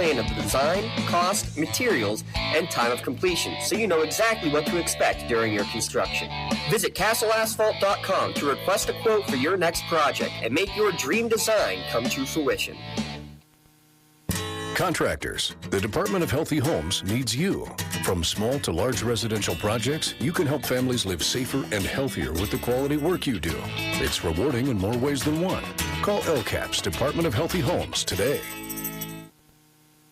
understanding of the design, cost, materials, and time of completion, so you know exactly what to expect during your construction. Visit castleasphalt.com to request a quote for your next project and make your dream design come to fruition. Contractors, the Department of Healthy Homes needs you. From small to large residential projects, you can help families live safer and healthier with the quality work you do. It's rewarding in more ways than one. Call LCAP's Department of Healthy Homes today.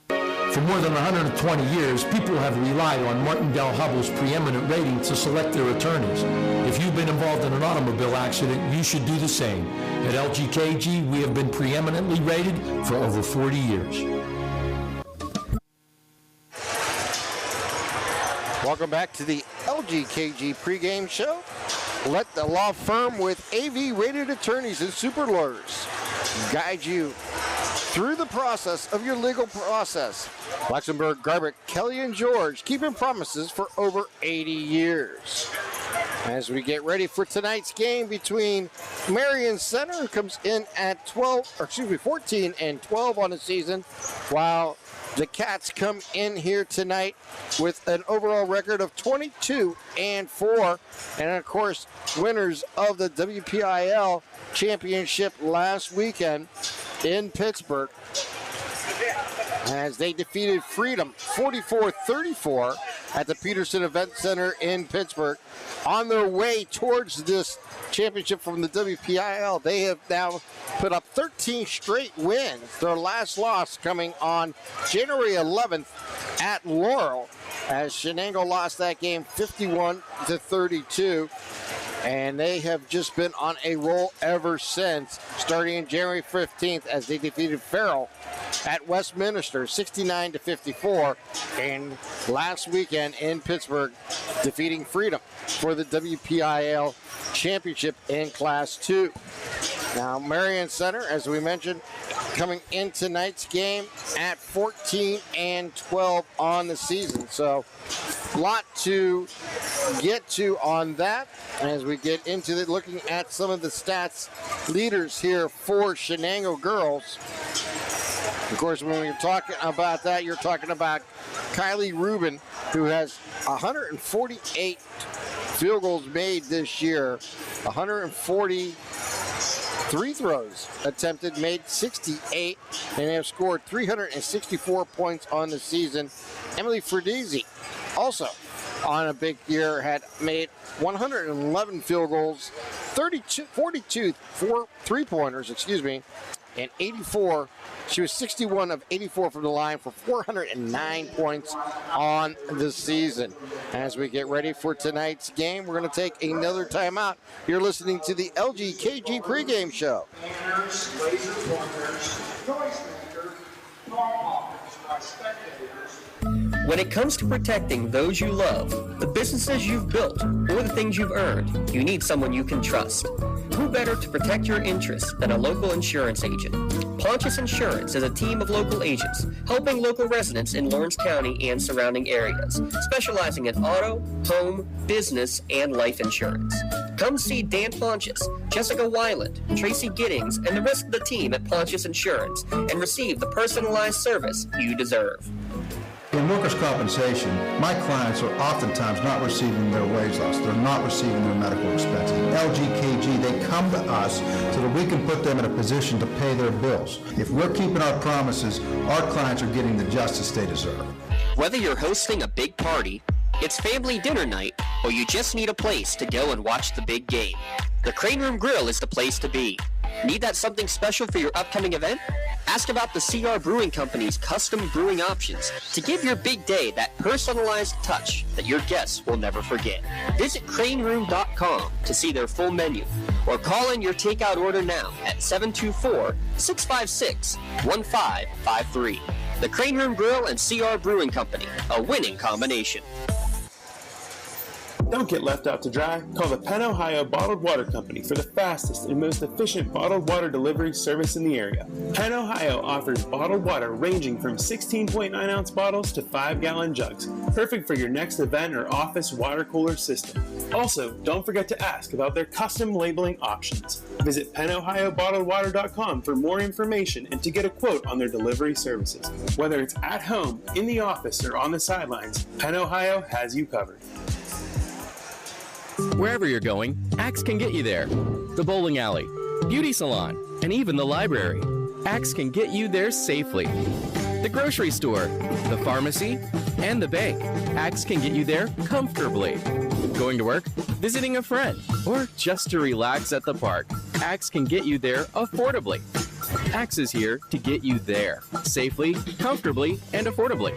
For more than 120 years, people have relied on Martindale Hubbell's preeminent rating to select their attorneys. If you've been involved in an automobile accident, you should do the same. At LGKG, we have been preeminently rated for over 40 years. Welcome back to the LGKG pregame show. Let the law firm with AV-rated attorneys and super lawyers guide you through the process of your legal process. Luxembourg, Garbutt, Kelly, and George, keeping promises for over 80 years. As we get ready for tonight's game between Marion-Center, who comes in at 14 and 12 on the season, while the Cats come in here tonight with an overall record of 22 and 4. And of course, winners of the WPIAL championship last weekend in Pittsburgh, as they defeated Freedom 44-34 at the Peterson Event Center in Pittsburgh. On their way towards this championship from the WPIAL, they have now put up 13 straight wins. Their last loss coming on January 11th at Laurel, as Shenango lost that game 51-32. And they have just been on a roll ever since, starting in January 15th as they defeated Farrell at Westminster 69-54, and last weekend in Pittsburgh defeating Freedom for the WPIAL championship in Class 2. Now Marion-Center, as we mentioned, coming in tonight's game at 14 and 12 on the season. So a lot to get to on that as we get into it, looking at some of the stats leaders here for Shenango girls. Of course, when you're talking about that, you're talking about Kylie Rubin, who has 148 field goals made this year, 143 throws attempted, made 68, and have scored 364 points on the season. Emily Fredizzi, also on a big year, had made 111 field goals, 42 three-pointers, and 84. She was 61 of 84 from the line for 409 points on the season. As we get ready for tonight's game, we're going to take another timeout. You're listening to the LGKG pregame show. When it comes to protecting those you love, the businesses you've built, or the things you've earned, you need someone you can trust. Who better to protect your interests than a local insurance agent? Pontius Insurance is a team of local agents helping local residents in Lawrence County and surrounding areas, specializing in auto, home, business, and life insurance. Come see Dan Pontius, Jessica Weiland, Tracy Giddings, and the rest of the team at Pontius Insurance and receive the personalized service you deserve. In workers' compensation, my clients are oftentimes not receiving their wage loss. They're not receiving their medical expenses. LGKG, they come to us so that we can put them in a position to pay their bills. If we're keeping our promises, our clients are getting the justice they deserve. Whether you're hosting a big party, it's family dinner night, or you just need a place to go and watch the big game, the Crane Room Grill is the place to be. Need that something special for your upcoming event? Ask about the CR Brewing Company's custom brewing options to give your big day that personalized touch that your guests will never forget. Visit craneroom.com to see their full menu, or call in your takeout order now at 724-656-1553. The Crane Room Grill and CR Brewing Company, a winning combination. Don't get left out to dry. Call the Penn Ohio Bottled Water Company for the fastest and most efficient bottled water delivery service in the area. Penn Ohio offers bottled water ranging from 16.9-ounce bottles to 5-gallon jugs, perfect for your next event or office water cooler system. Also, don't forget to ask about their custom labeling options. Visit PennOhioBottledWater.com for more information and to get a quote on their delivery services. Whether it's at home, in the office, or on the sidelines, Penn Ohio has you covered. Wherever you're going, Axe can get you there. The bowling alley, beauty salon, and even the library. Axe can get you there safely. The grocery store, the pharmacy, and the bank. Axe can get you there comfortably. Going to work, visiting a friend, or just to relax at the park. Axe can get you there affordably. Axe is here to get you there safely, comfortably, and affordably.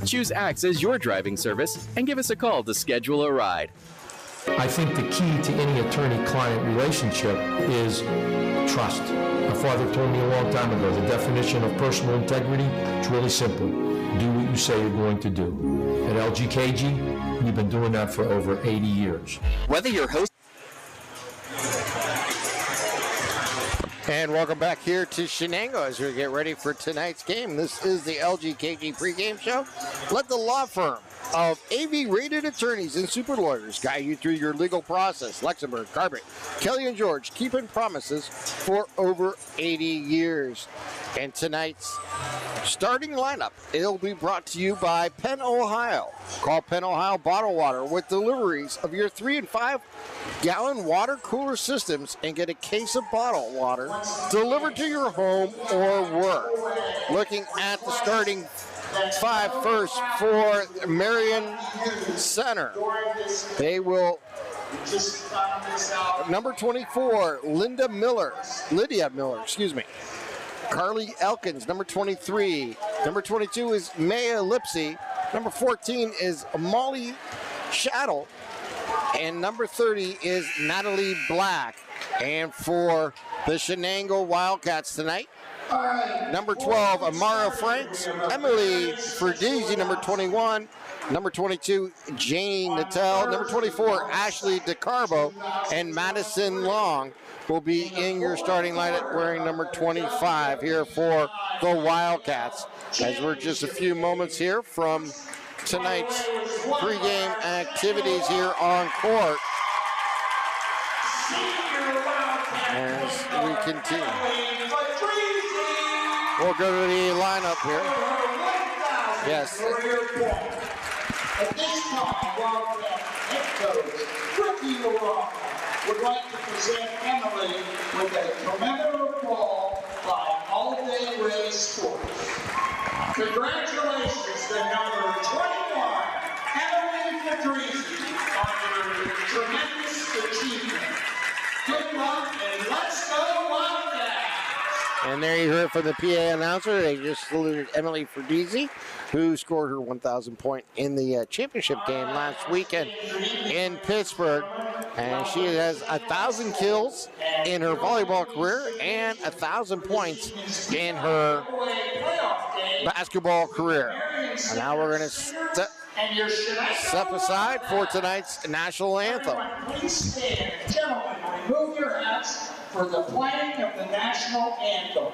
Choose Axe as your driving service and give us a call to schedule a ride. I think the key to any attorney-client relationship is trust. My father told me a long time ago, the definition of personal integrity is really simple. Do what you say you're going to do. At LGKG, we've been doing that for over 80 years. Whether you're hosting... And welcome back here to Shenango as we get ready for tonight's game. This is the LGKG pregame show. Let the law firm of AV-rated attorneys and super lawyers guide you through your legal process. Luxembourg, Carpet, Kelly and George keeping promises for over 80 years. And tonight's starting lineup, it'll be brought to you by Penn Ohio. Call Penn Ohio Bottled Water with deliveries of your 3- and 5-gallon water cooler systems and get a case of bottled water delivered to your home or work. Looking at the starting 5 first for Marion-Center. They will, number 24, Lydia Miller, Carly Elkins, number 23. Number 22 is Maya Lipsy. Number 14 is Molly Shattle. And number 30 is Natalie Black. And for the Shenango Wildcats tonight, number 12, Amara Franks, Emily Ferdizi, number 21, number 22, Janie Natel, number 24, Ashley DeCarbo, and Madison Long will be in your starting lineup wearing number 25 here for the Wildcats. As we're just a few moments here from tonight's pregame activies here on court. As we continue. We'll go to the lineup here. Yes. At this time, Wildcat head coach Ricky LaRocca would like to present Emily with a commemorative ball by All Day Ray Sports. Congratulations to number 21, Emily Fedrizzi, on your tremendous achievement. Good luck and let's go Wildcats! And there you heard from the PA announcer. They just saluted Emily Fedrizzi, who scored her 1,000 point in the championship game last weekend in Pittsburgh. And she has 1,000 kills in her volleyball career and 1,000 points in her basketball career. And now we're going to step aside for tonight's national anthem. Please stand, gentlemen, remove your hats for the playing of the national anthem.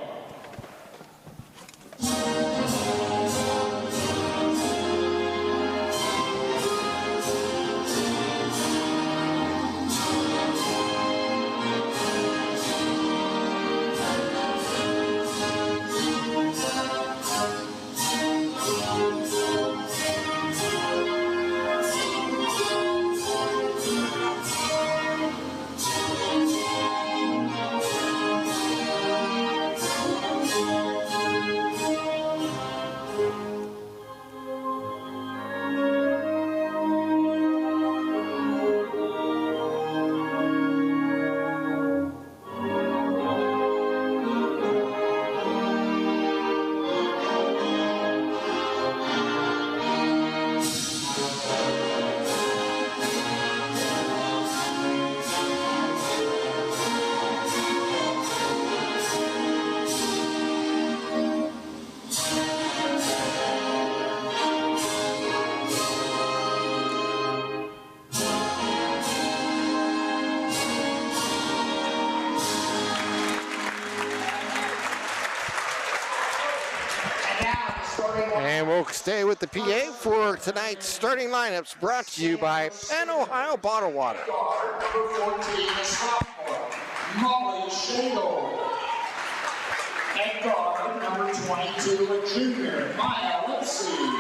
And we'll stay with the PA for tonight's starting lineups, brought to you by Penn Ohio Bottled Water. Number 14, a sophomore, Molly Shenango. At guard, number 22, a junior, Maya Lipsy.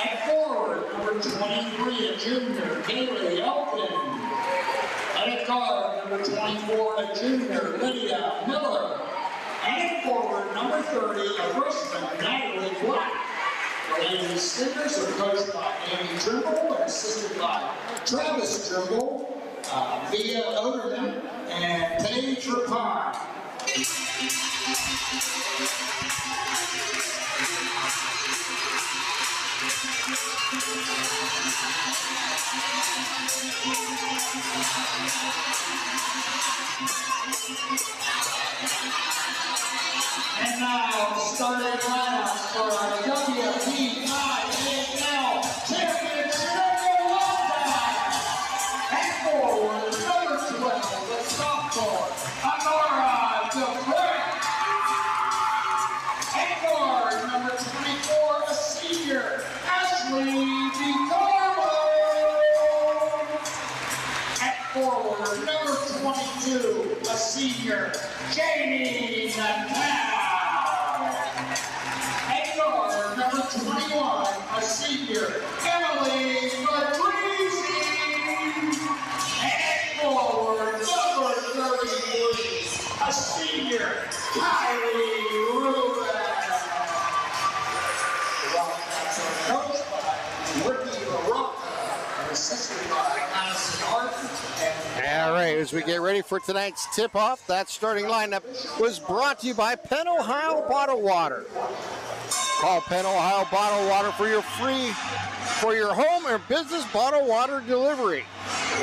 At forward, number 23, a junior, Kaylee Elkin. And at guard, number 24, a junior, Lydia Miller. And at forward, number 30, a freshman, Natalie Black. The Lady Stingers are coached by Amy Trimble and assisted by Travis Trimble, Via Oderman, and Paige Rapine. And now, starting lineups for our WPIAA Championship at forward, number 12, the sophomore, Honora DeFrank. At guard, number 24, a senior, Ashley DiCarlo. At forward, number 22, a senior, Jamie Natal. At guard, number 21, a senior, Emily Madrizi. And forward, number 33, a senior, Kylie Rubin. The Wildcats are coached by Ricky LaRocca and assisted by Madison Harden. All right, as we get ready for tonight's tip-off, that starting lineup was brought to you by Penn Ohio Bottled Water. Call Penn Ohio Bottled Water for your home or business bottled water delivery,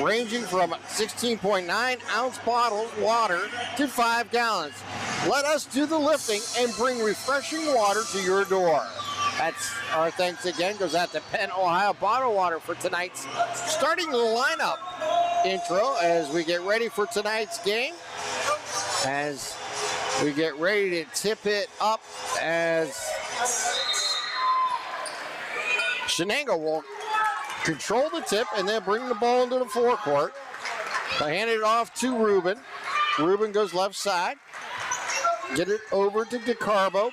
ranging from 16.9-ounce bottles water to 5 gallons. Let us do the lifting and bring refreshing water to your door. That's our thanks again goes out to Penn Ohio Bottled Water for tonight's starting lineup intro as we get ready for tonight's game. As we get ready to tip it up, as Shenango will control the tip and then bring the ball into the forecourt. I hand it off to Rubin. Rubin goes left side. Get it over to DeCarbo.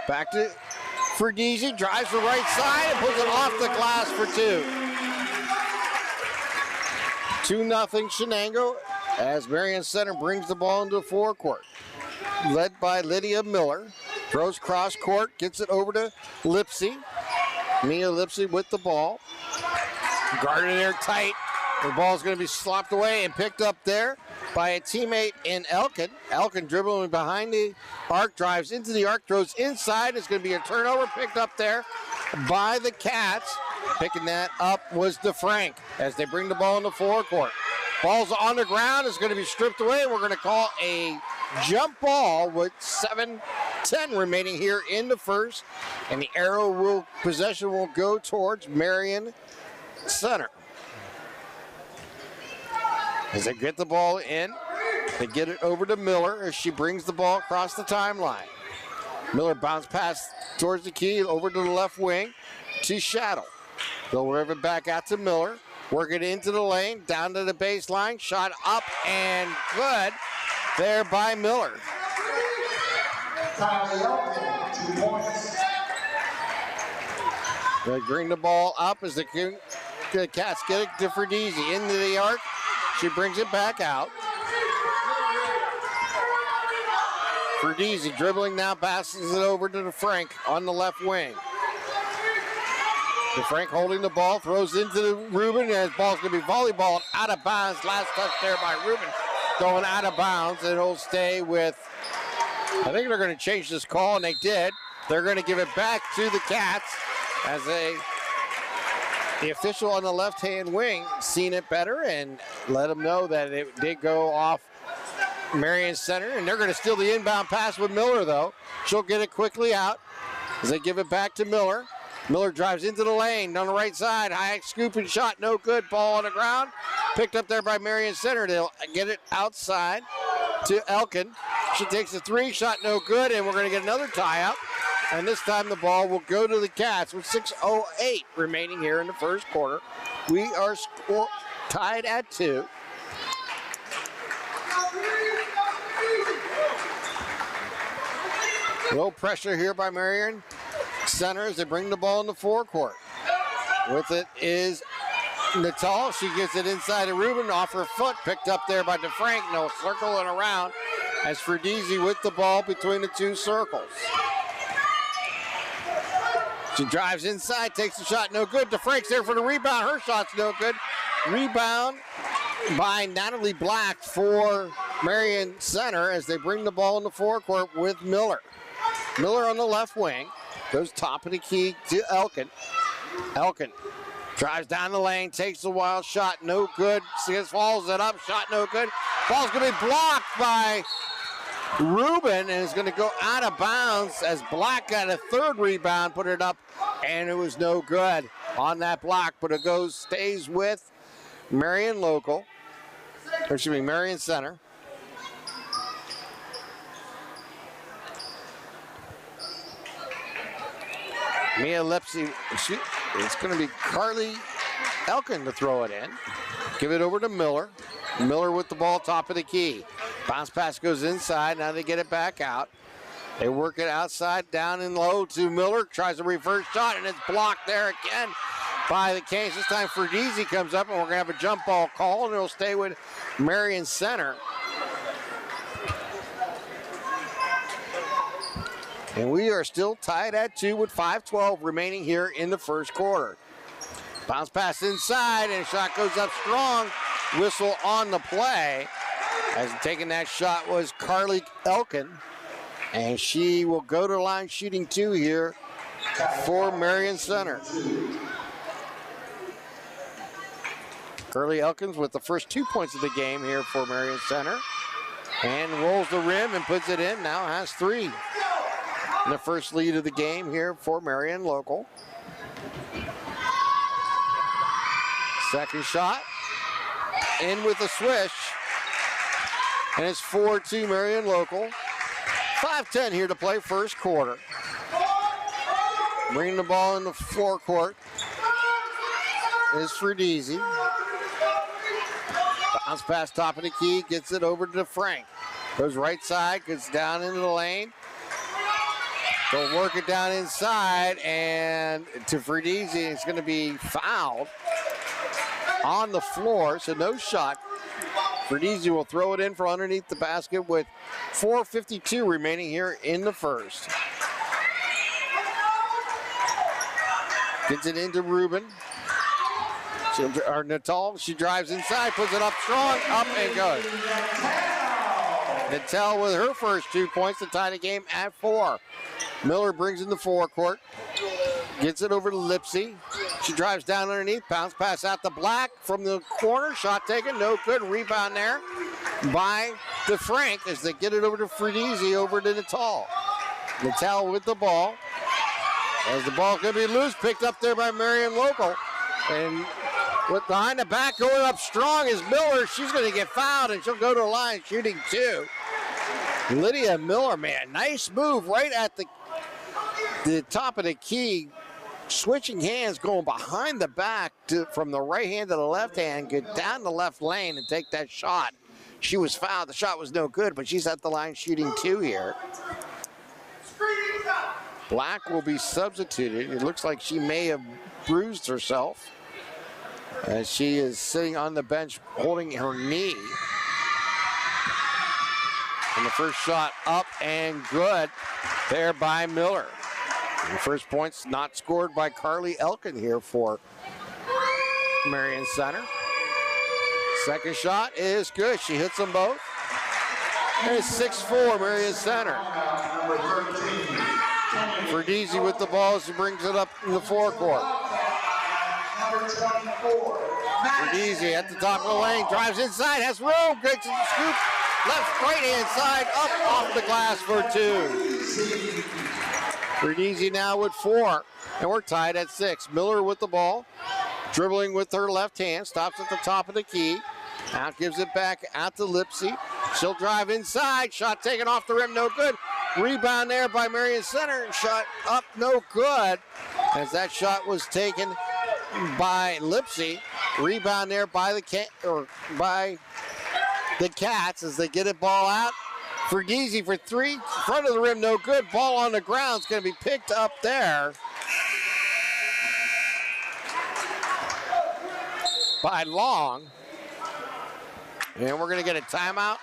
Back to Fergisi, drives the right side and puts it off the glass for 2. 2-0 Shenango as Marion-Center brings the ball into the forecourt. Led by Lydia Miller. Throws cross court, gets it over to Lipsy. Mia Lipsy with the ball. Guarded there tight. The ball's going to be slopped away and picked up there by a teammate in Elkin. Elkin dribbling behind the arc, drives into the arc, throws inside. It's going to be a turnover picked up there by the Cats. Picking that up was DeFrank as they bring the ball in the forecourt. Ball's on the ground. It's going to be stripped away. We're going to call a jump ball with 7:10 remaining here in the first. And the possession will go towards Marion-Center. As they get the ball in, they get it over to Miller as she brings the ball across the timeline. Miller bounce pass towards the key, over to the left wing to Shadow. They'll rev it back out to Miller. Work it into the lane, down to the baseline. Shot up and good there by Miller. Kylie Elkin, 2 points. They bring the ball up as the Cats get it to Fergisi into the arc. She brings it back out. Fergisi dribbling now, passes it over to DeFrank on the left wing. DeFrank holding the ball, throws into the Rubin, and his ball's going to be volleyball out of bounds. Last touch there by Rubin, going out of bounds, and it'll stay with, I think they're going to change this call, and they did. They're going to give it back to the Cats as the official on the left-hand wing seen it better and let them know that it did go off Marion-Center, and they're going to steal the inbound pass with Miller, though. She'll get it quickly out as they give it back to Miller. Miller drives into the lane on the right side. High scooping shot, no good. Ball on the ground. Picked up there by Marion-Center. They'll get it outside to Elkin. She takes a 3, shot no good, and we're going to get another tie-up And this time the ball will go to the Cats with 6:08 remaining here in the first quarter. We are tied at 2. Low pressure here by Marion-Center as they bring the ball in the forecourt. With it is Natal. She gets it inside of Rubin off her foot. Picked up there by DeFrank. No circling around as Ferdizi with the ball between the two circles. She drives inside, takes the shot, no good. DeFrank's there for the rebound. Her shot's no good. Rebound by Natalie Black for Marion-Center as they bring the ball in the forecourt with Miller. Miller on the left wing, goes top of the key to Elkin. Elkin drives down the lane, takes a wild shot, no good. Follows it up, shot no good. Ball's gonna be blocked by Rubin, and is gonna go out of bounds as Black got a third rebound, put it up, and it was no good on that block, but it stays with Marion-Center. Mia Lipsy, it's going to be Carly Elkin to throw it in. Give it over to Miller. Miller with the ball, top of the key. Bounce pass goes inside. Now they get it back out. They work it outside, down and low to Miller. Tries a reverse shot, and it's blocked there again by the Canes. This time Ferdizi comes up, and we're going to have a jump ball call, and it'll stay with Marion-Center. And we are still tied at 2 with 5:12 remaining here in the first quarter. Bounce pass inside, and a shot goes up strong. Whistle on the play. As taking that shot was Carly Elkin. And she will go to the line shooting 2 here for Marion-Center. Carly Elkins with the first 2 points of the game here for Marion-Center. And rolls the rim and puts it in. Now has 3. And the first lead of the game here for Marion Local. Second shot. In with a swish. And it's 4-2 Marion Local. 5:10 here to play first quarter. Bringing the ball in the forecourt is Ferdizi. Bounce pass top of the key, gets it over to Frank. Goes right side, gets down into the lane. They'll work it down inside, and to Ferdizi, it's going to be fouled on the floor, so no shot. Ferdizi will throw it in from underneath the basket with 4:52 remaining here in the first. Gets it into Rubin. Natal, she drives inside, puts it up strong, up and goes. Natal with her first 2 points to tie the game at 4. Miller brings in the forecourt, gets it over to Lipsy. She drives down underneath, bounce pass out to Black from the corner, shot taken, no good. Rebound there by DeFrank as they get it over to Ferdizi, over to Natal. Natal with the ball. As the ball's going to be loose, picked up there by Marion Local. And with behind the back going up strong is Miller. She's going to get fouled, and she'll go to the line shooting 2. Lydia Miller, man, nice move right at the top of the key. Switching hands, going behind the back from the right hand to the left hand, get down the left lane and take that shot. She was fouled. The shot was no good, but she's at the line shooting 2 here. Black will be substituted. It looks like she may have bruised herself as she is sitting on the bench holding her knee. And the first shot up and good there by Miller. And the first point's not scored by Carly Elkin here for Marion-Center. Second shot is good. She hits them both. And it's 6-4 Marion-Center. Ferdizi with the ball as he brings it up in the forecourt. Ferdizi at the top of the lane, drives inside, has room, takes the scoop, left, right hand side, up off the glass for 2. Ferdizi now with 4, and we're tied at 6. Miller with the ball, dribbling with her left hand, stops at the top of the key. Out gives it back out to Lipsy. She'll drive inside, shot taken off the rim, no good. Rebound there by Marion-Center. Shot up, no good. As that shot was taken by Lipsy. Rebound there by the Cats as they get it ball out. Fergisi for three. Front of the rim, no good. Ball on the ground. It's going to be picked up there by Long. And we're going to get a timeout.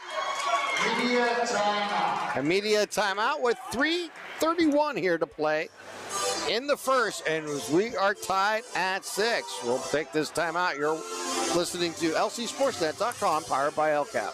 Immediate timeout with 3:31 here to play in the first, and we are tied at 6. We'll take this timeout. You're listening to LCSportsNet.com, powered by LCAP.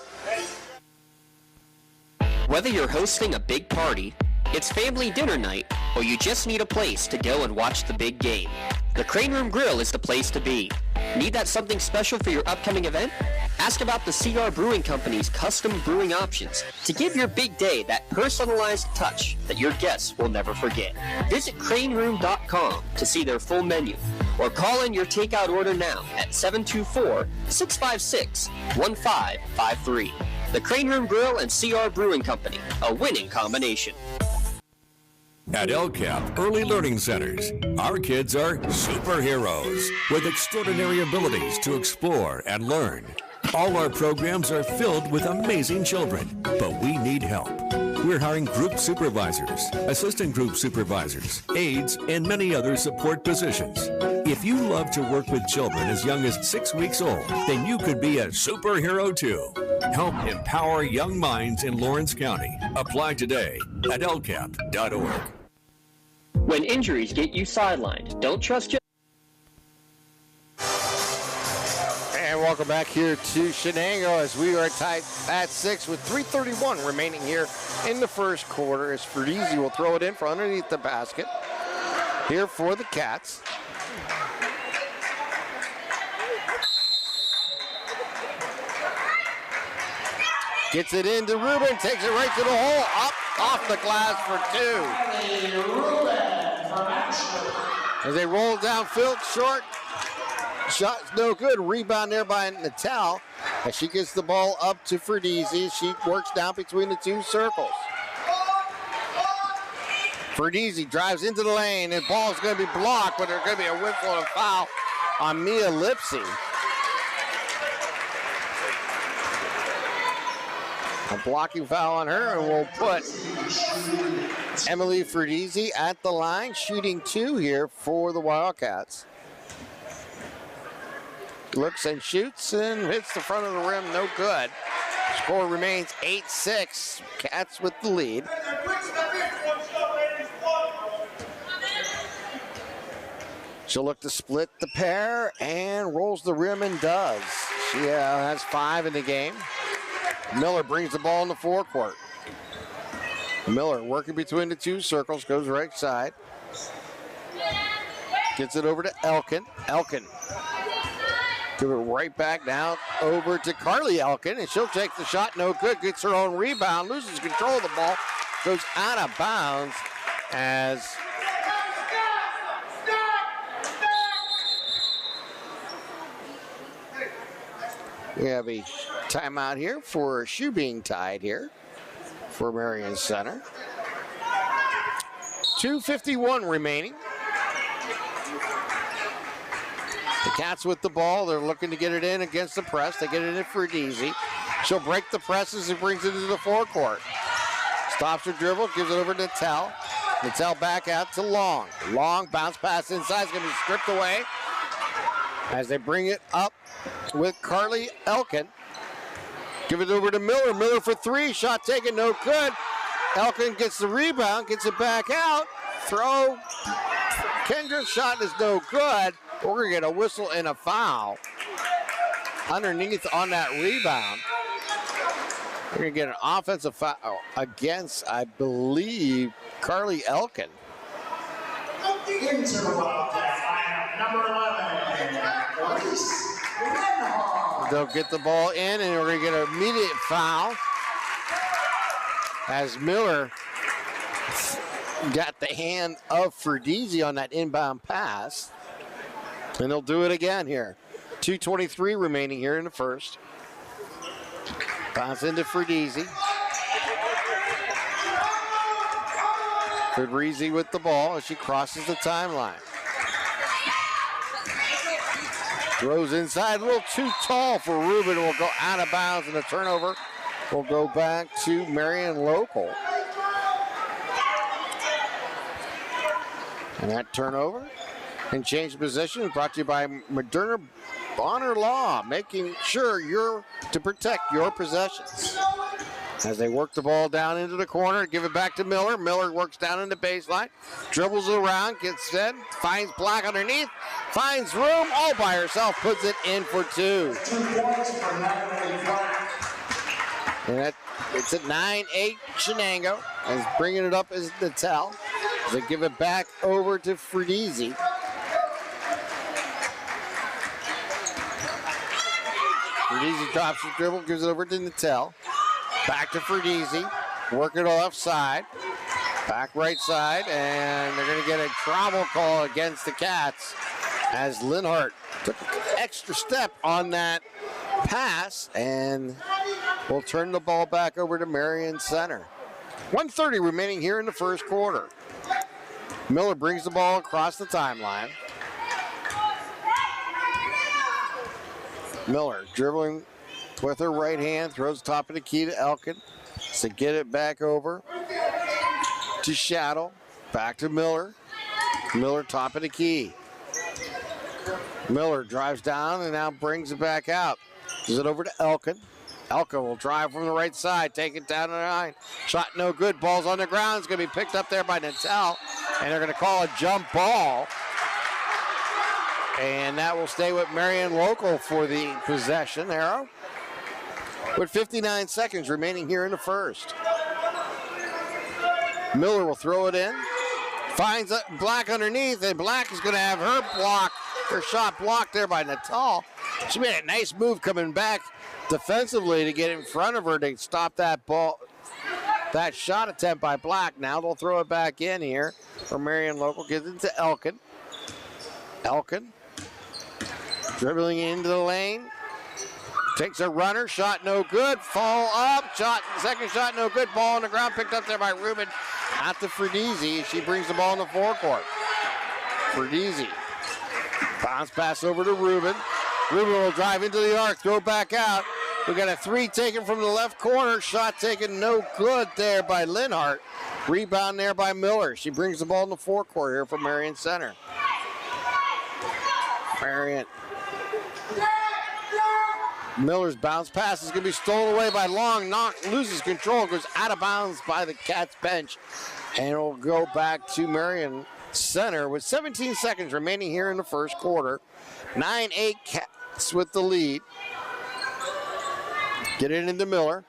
Whether you're hosting a big party, it's family dinner night, or you just need a place to go and watch the big game, the Crane Room Grill is the place to be. Need that something special for your upcoming event? Ask about the CR Brewing Company's custom brewing options to give your big day that personalized touch that your guests will never forget. Visit craneroom.com to see their full menu, or call in your takeout order now at 724-656-1553. The Crane Room Grill and CR Brewing Company, a winning combination. At LCAP Early Learning Centers, our kids are superheroes with extraordinary abilities to explore and learn. All our programs are filled with amazing children, but we need help. We're hiring group supervisors, assistant group supervisors, aides, and many other support positions. If you love to work with children as young as 6 weeks old, then you could be a superhero too. Help empower young minds in Lawrence County. Apply today at lcap.org. When injuries get you sidelined, don't trust your... And welcome back here to Shenango as we are tied at 6 with 3:31 remaining here in the first quarter, as Fergisi will throw it in from underneath the basket here for the Cats. Gets it into Ruben, takes it right to the hole, up off the glass for 2. As they roll downfield, short. Shot's no good. Rebound there by Natal. As she gets the ball up to Fergisi, she works down between the two circles. Fergisi drives into the lane, and the ball is going to be blocked, but there's going to be a whistle and a foul on Mia Lipsy. A blocking foul on her, and we'll put Emily Fergisi at the line, shooting 2 here for the Wildcats. Looks and shoots and hits the front of the rim, no good. Score remains 8-6. Cats with the lead. She'll look to split the pair and rolls the rim and does. She has 5 in the game. Miller brings the ball in the forecourt. Miller working between the two circles, goes right side. Gets it over to Elkin. Elkin. Give it right back now over to Carly Elkin, and she'll take the shot, no good. Gets her own rebound, loses control of the ball, goes out of bounds as we have a timeout here for shoe being tied here for Marion-Center. 2:51 remaining. The Cats with the ball. They're looking to get it in against the press. They get it in for Fergisi. She'll break the presses and brings it into the forecourt. Stops her dribble, gives it over to Natal. Natal back out to Long. Long bounce pass inside. It's going to be stripped away as they bring it up with Carly Elkin. Give it over to Miller. Miller for 3. Shot taken, no good. Elkin gets the rebound, gets it back out. Throw. Kendra's shot is no good. We're going to get a whistle and a foul underneath on that rebound. We're going to get an offensive foul against, I believe, Carly Elkin. Into the Wildcat lineup, number 11, Elise Lindholm. They'll get the ball in, and we're going to get an immediate foul as Miller got the hand of Fergisi on that inbound pass. And they'll do it again here. 2:23 remaining here in the first. Bounce into Fergisi. Fabrizzi with the ball as she crosses the timeline. Throws inside, a little too tall for Rubin. Will go out of bounds, and the turnover will go back to Marion Local. And that turnover and change of position brought to you by Moderna Bonner Law, making sure you're to protect your possessions. As they work the ball down into the corner, give it back to Miller. Miller works down in the baseline, dribbles around, gets set, finds Black underneath, finds room, all by herself, puts it in for 2. And it's at 9-8 Shenango, and bringing it up is Natal. They give it back over to Fredizzi. Fredizzi drops the dribble, gives it over to Natal. Back to Fredizzi, work it off side, back right side, and they're going to get a travel call against the Cats as Linhart took an extra step on that pass, and will turn the ball back over to Marion-Center. 1:30 remaining here in the first quarter. Miller brings the ball across the timeline. Miller dribbling with her right hand, throws top of the key to Elkin to get it back over to Shadow. Back to Miller. Miller top of the key. Miller drives down and now brings it back out. Gives it over to Elkin. Elkin will drive from the right side, take it down to the line. Shot no good. Ball's on the ground. It's going to be picked up there by Natal, and they're going to call a jump ball. And that will stay with Marion Local for the possession arrow. With 59 seconds remaining here in the first. Miller will throw it in. Finds Black underneath, and Black is going to have her shot blocked there by Natal. She made a nice move coming back defensively to get in front of her to stop that ball, that shot attempt by Black. Now they'll throw it back in here for Marion Local. Gives it to Elkin. Elkin dribbling into the lane. Takes a runner, shot no good, fall up, second shot no good, ball on the ground, picked up there by Rubin. Out to Fredizzi, she brings the ball in the forecourt. Fredizzi, bounce pass over to Rubin. Rubin will drive into the arc, throw back out. We got a 3 taken from the left corner, shot taken no good there by Linhart. Rebound there by Miller. She brings the ball in the forecourt here for Marion-Center. Marion. Miller's bounce pass is going to be stolen away by Long. Loses control, goes out of bounds by the Cats bench. And it will go back to Marion-Center with 17 seconds remaining here in the first quarter. 9-8 Cats with the lead. Get it into Miller.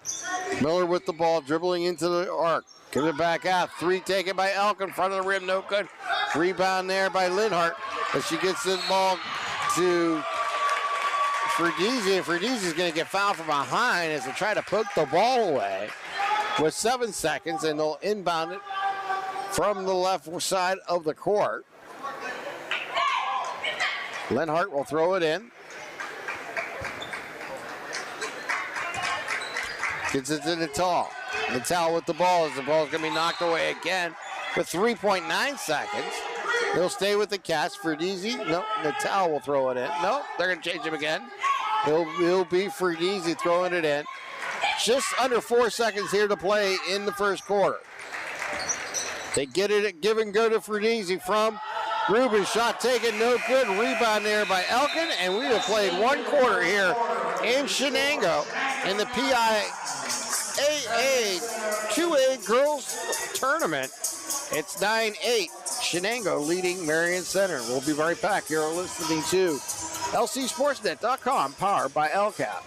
Miller with the ball, dribbling into the arc. Give it back out. 3 taken by Elk in front of the rim, no good. Rebound there by Linhart as she gets the ball to Fredizzi, and Fredizzi's going to get fouled from behind as they try to poke the ball away with 7 seconds, and they'll inbound it from the left side of the court. Linhart will throw it in. Gets it to Natal. Natal with the ball as the ball is going to be knocked away again with 3.9 seconds. He'll stay with the Cats. Fredizzi, no, Natal will throw it in. No, they're going to change him again. He'll be Fredizzi throwing it in. Just under 4 seconds here to play in the first quarter. They get it, give and go to Fredizzi from Rubin. Shot taken, no good. Rebound there by Elkin, and we have played 1 quarter here in Shenango in the PIAA 2A Girls Tournament. It's 9-8. Shenango leading Marion-Center. We'll be right back. You're listening to LCSportsNet.com, powered by LCAP.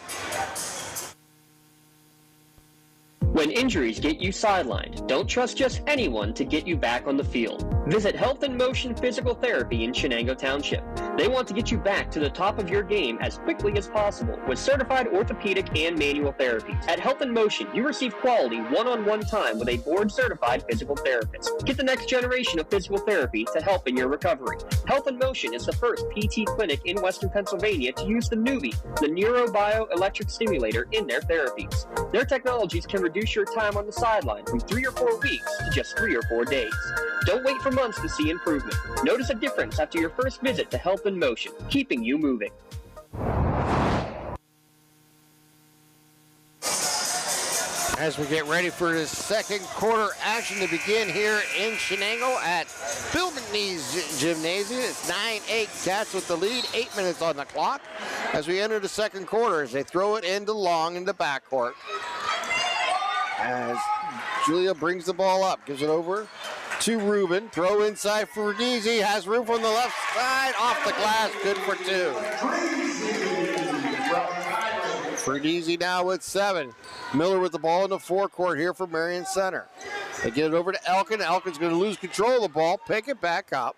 When injuries get you sidelined, don't trust just anyone to get you back on the field. Visit Health in Motion Physical Therapy in Shenango Township. They want to get you back to the top of your game as quickly as possible with certified orthopedic and manual therapy. At Health in Motion, you receive quality one-on-one time with a board-certified physical therapist. Get the next generation of physical therapy to help in your recovery. Health in Motion is the first PT clinic in Western Pennsylvania to use the Nuvie, the neurobioelectric stimulator, in their therapies. Their technologies can reduce your time on the sideline from 3 or 4 weeks to just 3 or 4 days. Don't wait for months to see improvement. Notice a difference after your first visit to Health in Motion, keeping you moving. As we get ready for the second quarter action to begin here in Shenango at Bill McNee's Gymnasium. It's 9-8 Cats with the lead, 8 minutes on the clock as we enter the second quarter as they throw it into long in the backcourt. As Julia brings the ball up, gives it over to Ruben. Throw inside for Deasy. Has room from the left side. Off the glass. Good for 2. Ferdizzi now with 7. Miller with the ball in the forecourt here for Marion-Center. They get it over to Elkin. Elkin's going to lose control of the ball. Pick it back up.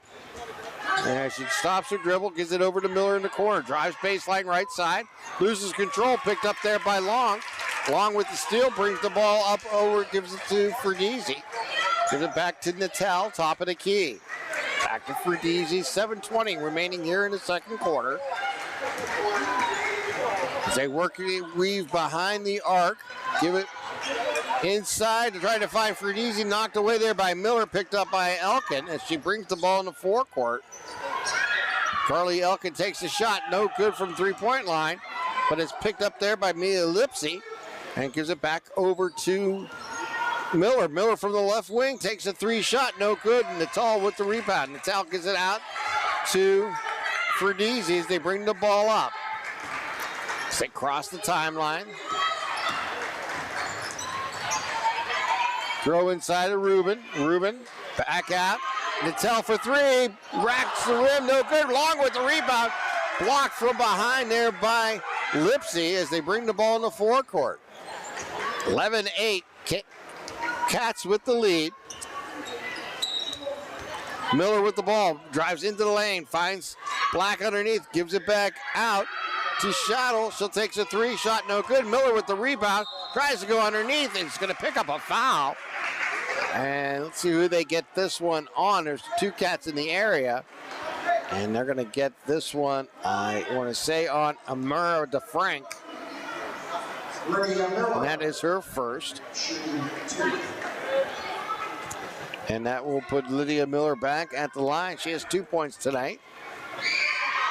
And she stops her dribble. Gives it over to Miller in the corner. Drives baseline right side. Loses control. Picked up there by Long. Long with the steal. Brings the ball up over. Gives it to Ferdizzi. Gives it back to Natal, top of the key. Back to Ferdizzi, 7:20 remaining here in the second quarter. As they work weave behind the arc, give it inside to try to find Ferdizzi, knocked away there by Miller, picked up by Elkin as she brings the ball in the forecourt. Carly Elkin takes a shot, no good from three-point line, but it's picked up there by Mia Lipsy and gives it back over to Miller. Miller from the left wing takes a 3-shot, no good. Natal with the rebound. Natal gives it out to Ferdizzi as they bring the ball up. As they cross the timeline. Throw inside of Ruben. Ruben back out. Natal for 3. Racks the rim, no good. Long with the rebound. Blocked from behind there by Lipsy as they bring the ball in the forecourt. 11-8. Cats with the lead. Miller with the ball, drives into the lane, finds Black underneath, gives it back out to Shuttle. She'll take a 3-shot, no good. Miller with the rebound, tries to go underneath, and he's going to pick up a foul. And let's see who they get this one on. There's 2 Cats in the area, and they're going to get this one, I want to say, on Amara DeFrank. And that is her first. And that will put Lydia Miller back at the line. She has 2 points tonight.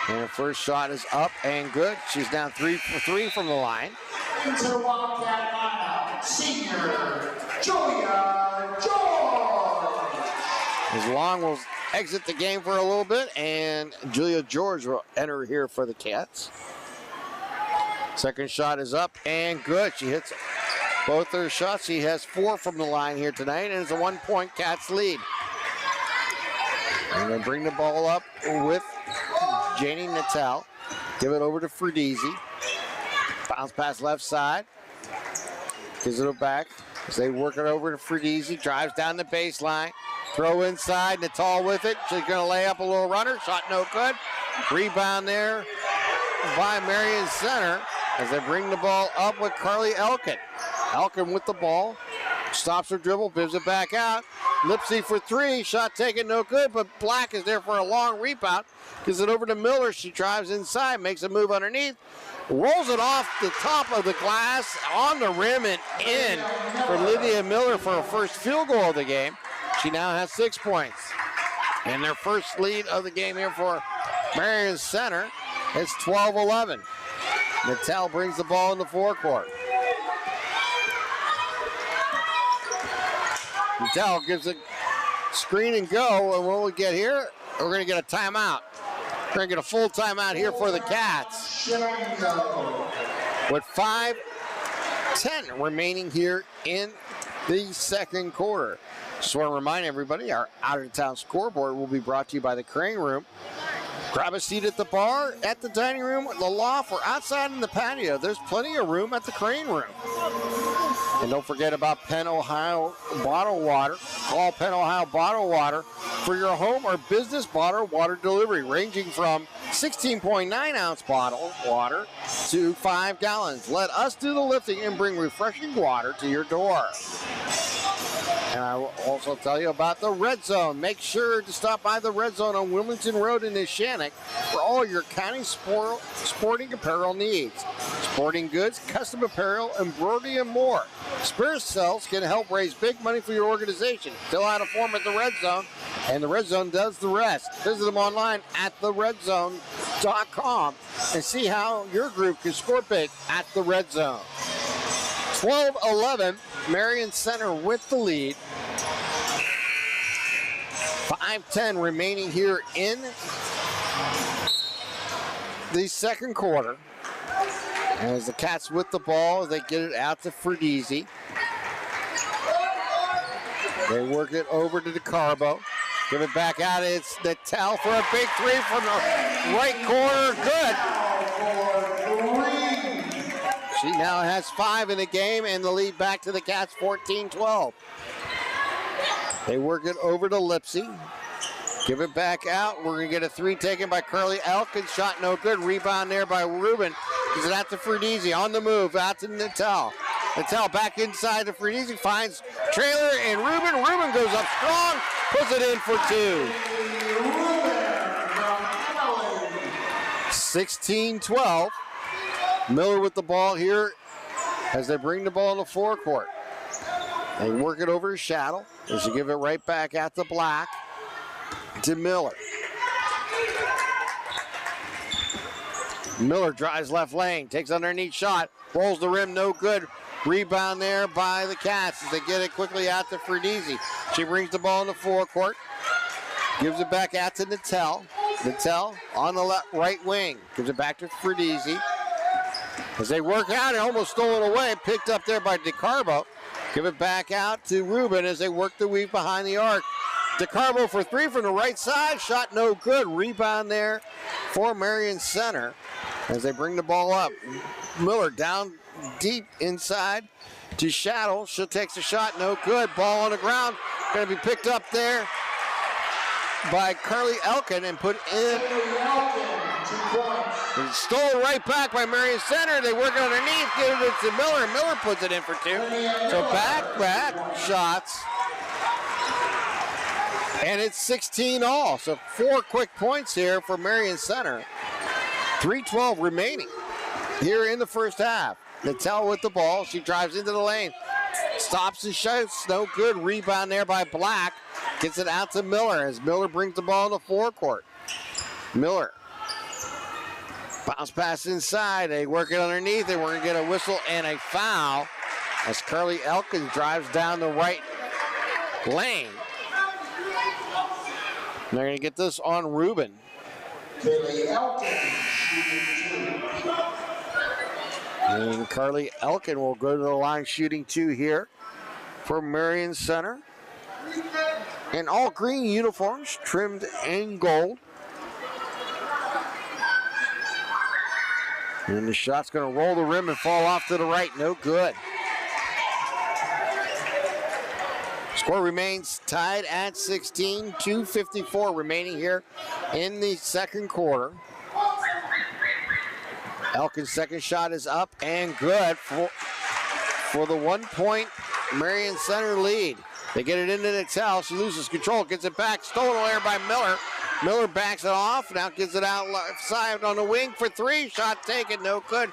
And her first shot is up and good. She's now 3 for 3 from the line. Into the Wildcat lineup, senior Julia George. As Long will exit the game for a little bit, and Julia George will enter here for the Cats. Second shot is up and good. She hits both her shots. She has 4 from the line here tonight, and it's a 1-point Cats lead. And they bring the ball up with Janie Natal. Give it over to Ferdizzi. Bounce pass left side. Gives it back as they work it over to Ferdizzi. Drives down the baseline. Throw inside. Natal with it. She's going to lay up a little runner. Shot no good. Rebound there by Marion-Center as they bring the ball up with Carly Elkin. Elkin with the ball. Stops her dribble. Gives it back out. Lipsy for 3. Shot taken, no good, but Black is there for a long rebound. Gives it over to Miller. She drives inside. Makes a move underneath. Rolls it off the top of the glass, on the rim and in for Lydia Miller for her first field goal of the game. She now has 6 points. And their first lead of the game here for Marion-Center is 12-11. Natal brings the ball in the forecourt. Natal gives a screen and go, and what we get here, we're going to get a timeout. We're going to get a full timeout here for the Cats. With 5:10 remaining here in the second quarter. Just want to remind everybody, our out-of-town scoreboard will be brought to you by the Crane Room. Grab a seat at the bar, at the dining room, the loft, or outside in the patio. There's plenty of room at the Crane Room. And don't forget about Penn Ohio Bottled Water. Call Penn Ohio Bottled Water for your home or business bottled water delivery, ranging from 16.9-ounce bottled water to 5 gallons. Let us do the lifting and bring refreshing water to your door. And I will also tell you about the Red Zone. Make sure to stop by the Red Zone on Wilmington Road in Shenango for all your county sporting apparel needs. Sporting goods, custom apparel, embroidery, and more. Spirit Cells can help raise big money for your organization. Fill out a form at the Red Zone, and the Red Zone does the rest. Visit them online at theredzone.com and see how your group can score big at the Red Zone. 12-11, Marion-Center with the lead. 5:10 remaining here in the second quarter. As the Cats with the ball, they get it out to Fredese. They work it over to DeCarbo. Give it back out. It's Natel for a big three from the right corner. Good. She now has 5 in the game, and the lead back to the Cats, 14-12. They work it over to Lipsy. Give it back out. We're going to get a 3 taken by Carly Elkins. Shot no good. Rebound there by Rubin. Gives it out to Fredese. On the move. Out to Natel. Natel back inside to Fredese. Finds Trailer and Rubin. Rubin goes up strong. Puts it in for 2. 16-12. Miller with the ball here as they bring the ball in the forecourt. They work it over to Shaddle. They should give it right back out to Black. To Miller. Miller drives left lane, takes underneath shot, rolls the rim, no good. Rebound there by the Cats as they get it quickly out to Fredese. She brings the ball in the forecourt, gives it back out to Natel. Natel on the right wing, gives it back to Fredese. As they work out, it almost stolen away, picked up there by DeCarbo. Give it back out to Rubin as they work the weave behind the arc. DeCarbo for 3 from the right side. Shot no good. Rebound there for Marion-Center as they bring the ball up. Miller down deep inside to Shaddle. She takes a shot. No good. Ball on the ground. Going to be picked up there by Carly Elkin and put in. It's stolen right back by Marion-Center. They work it underneath. Give it to Miller. Miller puts it in for 2. So back shots. And it's 16-all. So 4 quick points here for Marion-Center. 3:12 remaining here in the first half. Natel with the ball. She drives into the lane. Stops and shoots. No good. Rebound there by Black. Gets it out to Miller as Miller brings the ball in the forecourt. Miller. Bounce pass inside. They work it underneath. And we're going to get a whistle and a foul as Carly Elkins drives down the right lane. And they're going to get this on Rubin. And Carly Elkin will go to the line shooting 2 here for Marion-Center. In all green uniforms, trimmed in gold. And the shot's going to roll the rim and fall off to the right. No good. Score remains tied at 16. 2:54 remaining here in the second quarter. Elkin's second shot is up and good for the 1-point Marion-Center lead. They get it into Natel. She loses control, gets it back. Stolen there by Miller. Miller backs it off. Now gets it out left side on the wing for 3. Shot taken, no good.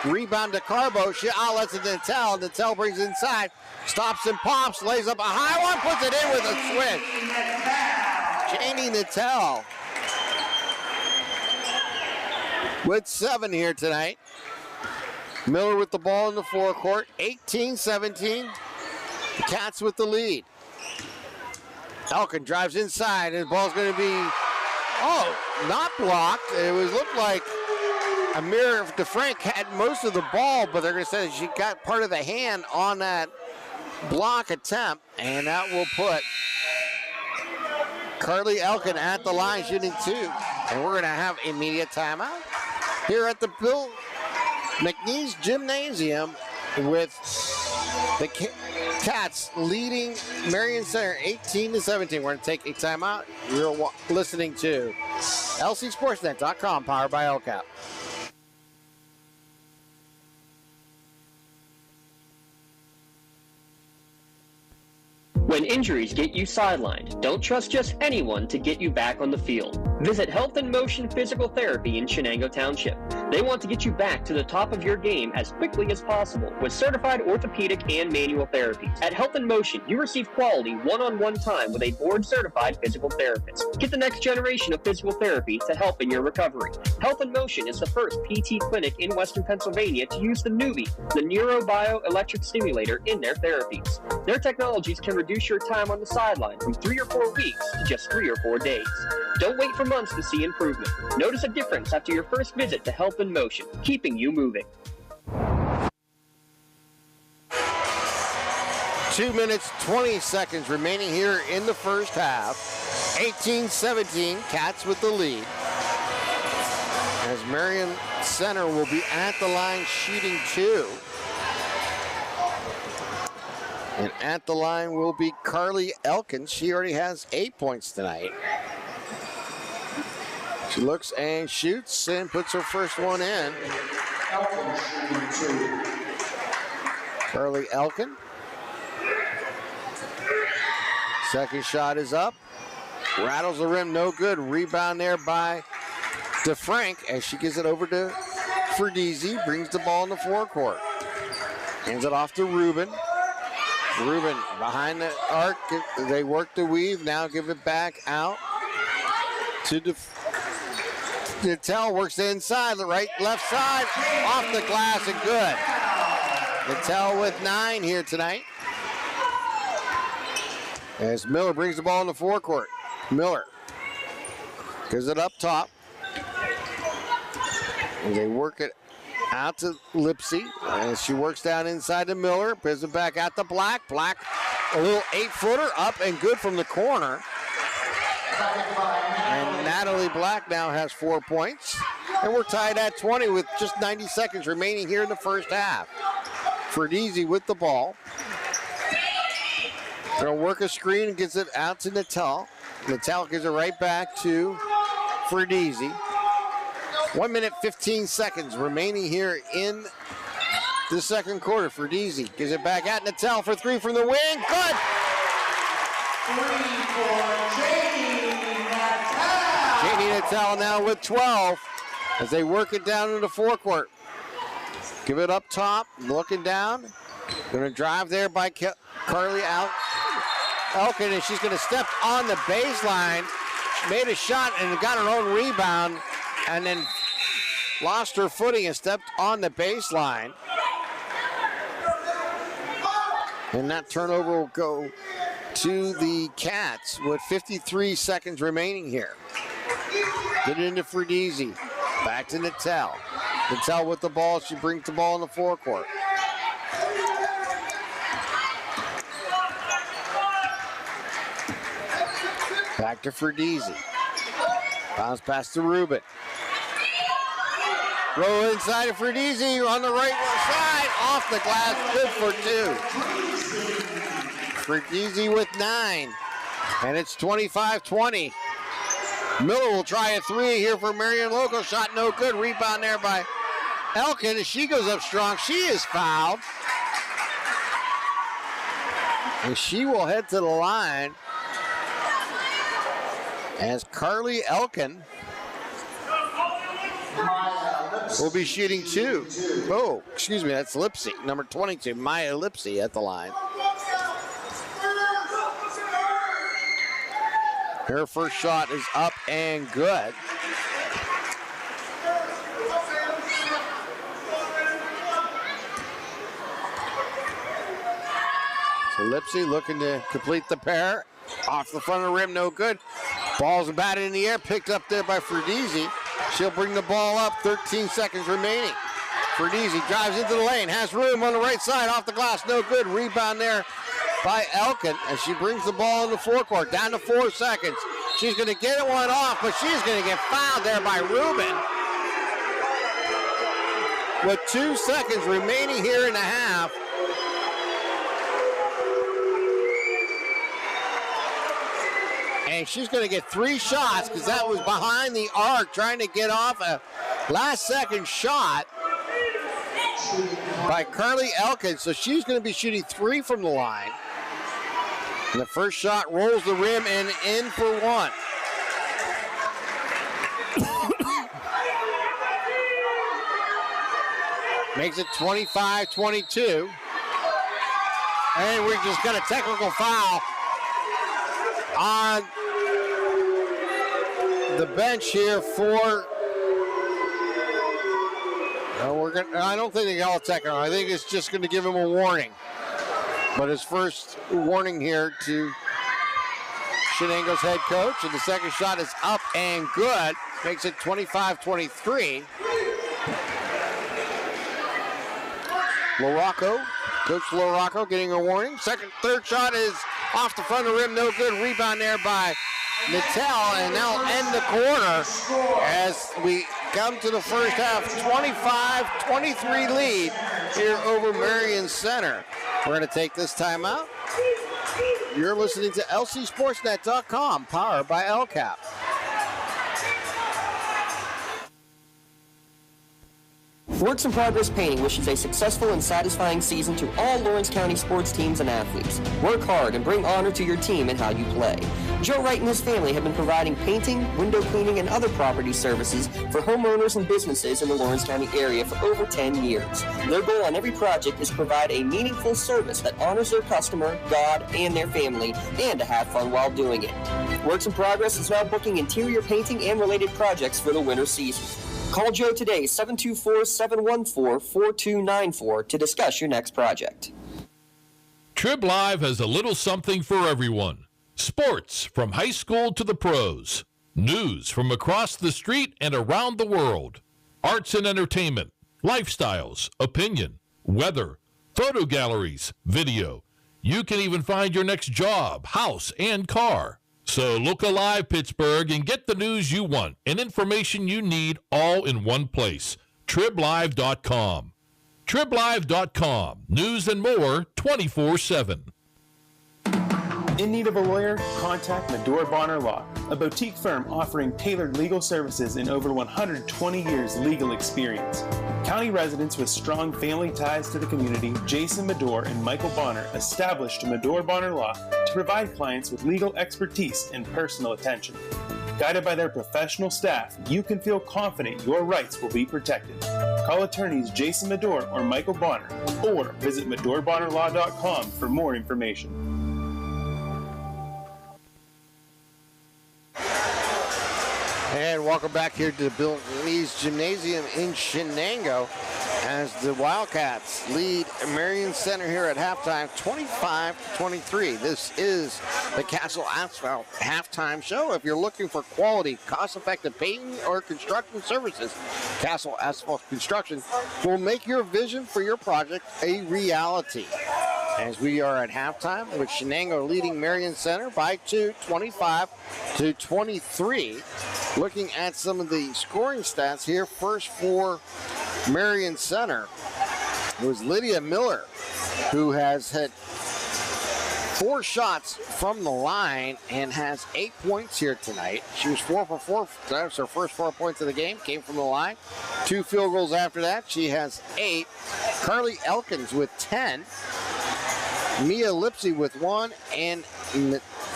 Rebound to Carbo. She outlets it to Natel. Natel brings it inside. Stops and pops. Lays up a high one. Puts it in with a switch. Janie Natel with 7 here tonight. Miller with the ball in the forecourt. 18-17. The Cats with the lead. Elkin drives inside, and the ball's going to be, not blocked. It looked like Amir DeFrank had most of the ball, but they're going to say she got part of the hand on that block attempt, and that will put Carly Elkin at the line shooting 2. And we're going to have immediate timeout here at the Bill McNeese Gymnasium with The Cats leading Marion-Center 18-17. We're going to take a timeout. You're listening to LCSportsNet.com, powered by LCAP. When injuries get you sidelined, don't trust just anyone to get you back on the field. Visit Health in Motion Physical Therapy in Shenango Township. They want to get you back to the top of your game as quickly as possible with certified orthopedic and manual therapies. At Health in Motion, you receive quality one-on-one time with a board-certified physical therapist. Get the next generation of physical therapy to help in your recovery. Health in Motion is the first PT clinic in Western Pennsylvania to use the Nuvie, the neurobioelectric stimulator, in their therapies. Their technologies can reduce your time on the sideline from 3 or 4 weeks to just 3 or 4 days. Don't wait for months to see improvement. Notice a difference after your first visit to Health in Motion, keeping you moving. 2 minutes, 20 seconds remaining here in the first half. 18-17, Cats with the lead. As Marion-Center will be at the line shooting 2. And at the line will be Carly Elkins. She already has 8 points tonight. She looks and shoots and puts her first one in. Carly Elkin. Second shot is up. Rattles the rim, no good. Rebound there by DeFrank as she gives it over to Ferdizi. Brings the ball in the forecourt. Hands it off to Rubin. Rubin behind the arc. They work the weave. Now give it back out to Natel. Works the inside, the left side, off the glass and good. Natel with 9 here tonight. As Miller brings the ball in the forecourt. Miller gives it up top. And they work it out to Lipsy, and she works down inside to Miller, gives it back out to Black. Black, a little 8-footer up and good from the corner. And Natalie Black now has 4 points. And we're tied at 20 with just 90 seconds remaining here in the first half. Ferdizi with the ball. Gonna work a screen and gets it out to Natal. Natal gives it right back to Ferdizi. 1 minute, 15 seconds remaining here in the second quarter. Ferdizi gives it back at Natal for 3 from the wing. Good! 3 for Janie Natal. Janie Natal now with 12 as they work it down into the forecourt. Give it up top, looking down. Gonna drive there by Carly Elkin, and she's gonna step on the baseline. Made a shot and got her own rebound, and then lost her footing and stepped on the baseline. And that turnover will go to the Cats with 53 seconds remaining here. Get it into Ferdizi. Back to Natal. Natal with the ball. She brings the ball in the forecourt. Back to Ferdizi. Bounce pass to Rubin. Roll inside of Ferdizi on the right side. Off the glass. Good for 2. Ferdizi with 9. And it's 25-20. Miller will try a 3 here for Marion Local. Shot no good. Rebound there by Elkin. As she goes up strong, she is fouled. And she will head to the line as Carly Elkin will be shooting 2. Oh, excuse me, that's Lipsy. Number 22, Maya Lipsy at the line. Her first shot is up and good. So Lipsy looking to complete the pair. Off the front of the rim, no good. Ball's batted in the air, picked up there by Ferdizi. She'll bring the ball up, 13 seconds remaining. Ferdizi drives into the lane, has room on the right side, off the glass, no good. Rebound there by Elkin, and she brings the ball in the forecourt, down to 4 seconds. She's going to get one off, but she's going to get fouled there by Rubin. With 2 seconds remaining here in the half, And she's going to get 3 shots because that was behind the arc trying to get off a last-second shot by Carly Elkins. So she's going to be shooting 3 from the line. And the first shot rolls the rim and in for 1. Makes it 25-22. And we just got a technical foul on the bench here for. I don't think they got a technical. I think it's just going to give him a warning. But his first warning here to Shenango's head coach. And the second shot is up and good. Makes it 25-23. Coach LaRocco getting a warning. Third shot is off the front of the rim, no good. Rebound there by Nattel, and now end the quarter as we come to the first half. 25-23 lead here over Marion-Center. We're going to take this timeout. You're listening to LCSportsNet.com, powered by LCAP. Works in Progress Painting wishes a successful and satisfying season to all Lawrence County sports teams and athletes. Work hard and bring honor to your team in how you play. Joe Wright and his family have been providing painting, window cleaning, and other property services for homeowners and businesses in the Lawrence County area for over 10 years. Their goal on every project is to provide a meaningful service that honors their customer, God, and their family, and to have fun while doing it. Works in Progress is now booking interior painting and related projects for the winter season. Call Joe today, 724-714-4294 to discuss your next project. Trib Live has a little something for everyone. Sports from high school to the pros. News from across the street and around the world. Arts and entertainment, lifestyles, opinion, weather, photo galleries, video. You can even find your next job, house, and car. So look alive, Pittsburgh, and get the news you want and information you need all in one place. TribLive.com. TribLive.com. News and more 24/7. In need of a lawyer? Contact Medore Bonner Law, a boutique firm offering tailored legal services in over 120 years legal experience. County residents with strong family ties to the community, Jason Medore and Michael Bonner, established Medore Bonner Law to provide clients with legal expertise and personal attention. Guided by their professional staff, you can feel confident your rights will be protected. Call attorneys Jason Medore or Michael Bonner, or visit MedoreBonnerLaw.com for more information. And welcome back here to the Bill Lee's Gymnasium in Shenango as the Wildcats lead Marion-Center here at halftime, 25-23. This is the Castle Asphalt halftime show. If you're looking for quality, cost-effective painting or construction services, Castle Asphalt Construction will make your vision for your project a reality. As we are at halftime with Shenango leading Marion-Center by 2, 25-23. Looking at some of the scoring stats here, first for Marion-Center, it was Lydia Miller, who has hit 4 shots from the line and has 8 points here tonight. She was 4 for 4. That was her first 4 points of the game, came from the line. 2 field goals after that. She has 8. Carly Elkins with 10. Mia Lipsy with 1, and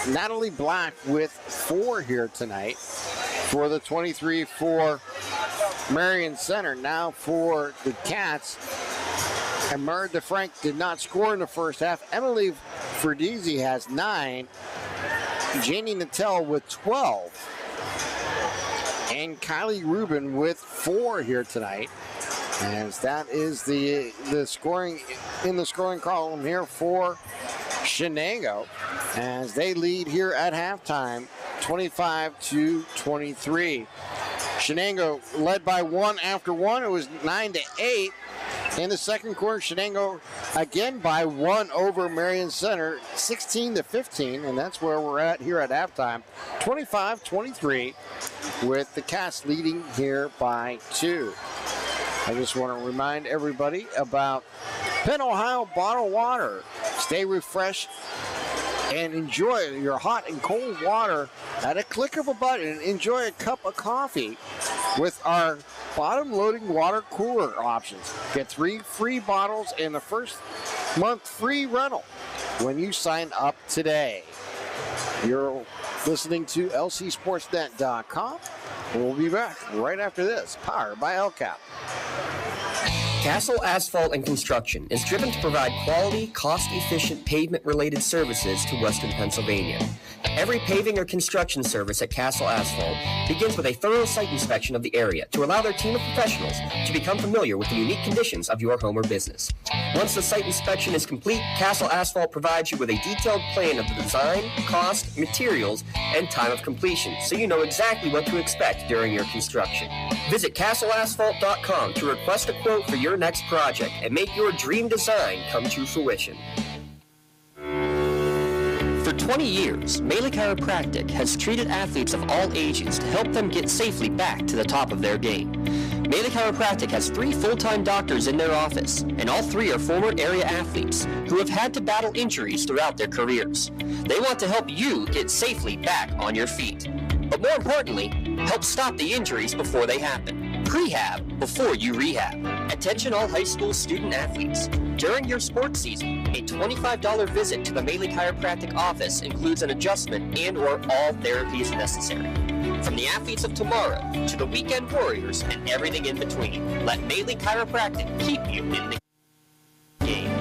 Natalie Black with 4 here tonight for the 23 for Marion-Center. Now for the Cats, and Mara DeFrank did not score in the first half. Emily Ferdizzi has 9. Janie Nattel with 12. And Kylie Rubin with 4 here tonight. As that is the scoring in the scoring column here for Shenango, as they lead here at halftime, 25-23. Shenango led by 1 after 1. It was 9-8. In the second quarter, Shenango again by 1 over Marion-Center, 16-15, and that's where we're at here at halftime, 25-23, with the Cats leading here by 2. I just want to remind everybody about Penn Ohio Bottled Water. Stay refreshed and enjoy your hot and cold water at a click of a button. Enjoy a cup of coffee with our bottom-loading water cooler options. Get 3 free bottles and the first month free rental when you sign up today. You're listening to lcsportsnet.com. We'll be back right after this, powered by LCAP. Castle Asphalt and Construction is driven to provide quality, cost-efficient pavement-related services to Western Pennsylvania. Every paving or construction service at Castle Asphalt begins with a thorough site inspection of the area to allow their team of professionals to become familiar with the unique conditions of your home or business. Once the site inspection is complete, Castle Asphalt provides you with a detailed plan of the design, cost, materials, and time of completion, so you know exactly what to expect during your construction. Visit castleasphalt.com to request a quote for your next project and make your dream design come to fruition. For 20 years, Maley Chiropractic has treated athletes of all ages to help them get safely back to the top of their game. Maley Chiropractic has 3 full-time doctors in their office, and all 3 are former area athletes who have had to battle injuries throughout their careers. They want to help you get safely back on your feet. But more importantly, help stop the injuries before they happen. Prehab before you rehab. Attention all high school student athletes. During your sports season, a $25 visit to the Maley Chiropractic office includes an adjustment and or all therapies necessary. From the athletes of tomorrow to the weekend warriors and everything in between, let Maley Chiropractic keep you in the game.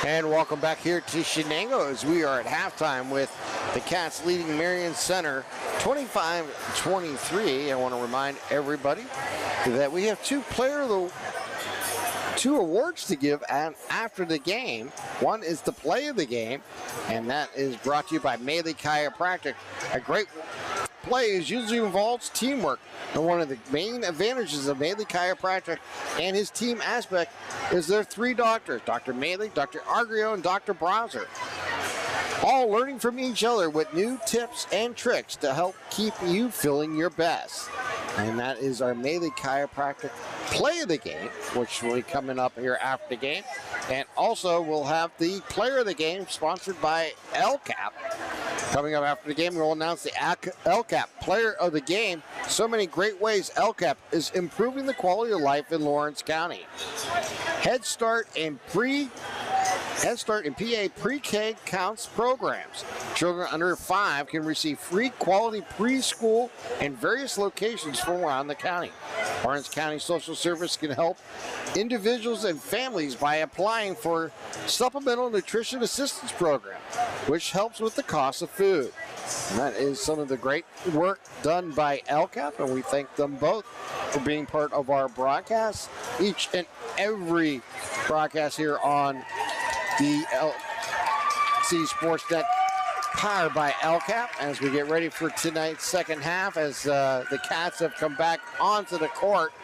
And welcome back here to Shenango as we are at halftime with the Cats leading Marion-Center 25-23. I want to remind everybody that we have 2 awards to give after the game. One is the play of the game, and that is brought to you by Maley Chiropractic. A great play usually involves teamwork, and one of the main advantages of Maley Chiropractic and his team aspect is their 3 doctors, Dr. Maley, Dr. Argrio, and Dr. Browser, all learning from each other with new tips and tricks to help keep you feeling your best. And that is our Maley Chiropractic play of the game, which will be coming up here after the game. And also we'll have the player of the game sponsored by LCAP. Coming up after the game, we'll announce the LCAP player of the game. So many great ways LCAP is improving the quality of life in Lawrence County. Head Start and PA pre-K counts programs. Children under 5 can receive free quality preschool in various locations from around the county. Lawrence County Social Service can help individuals and families by applying for Supplemental Nutrition Assistance Program, which helps with the cost of food. And that is some of the great work done by LCAP, and we thank them both for being part of our broadcast. Each and every broadcast here on the LC Sportsnet, powered by LCAP, as we get ready for tonight's second half, as the Cats have come back onto the court.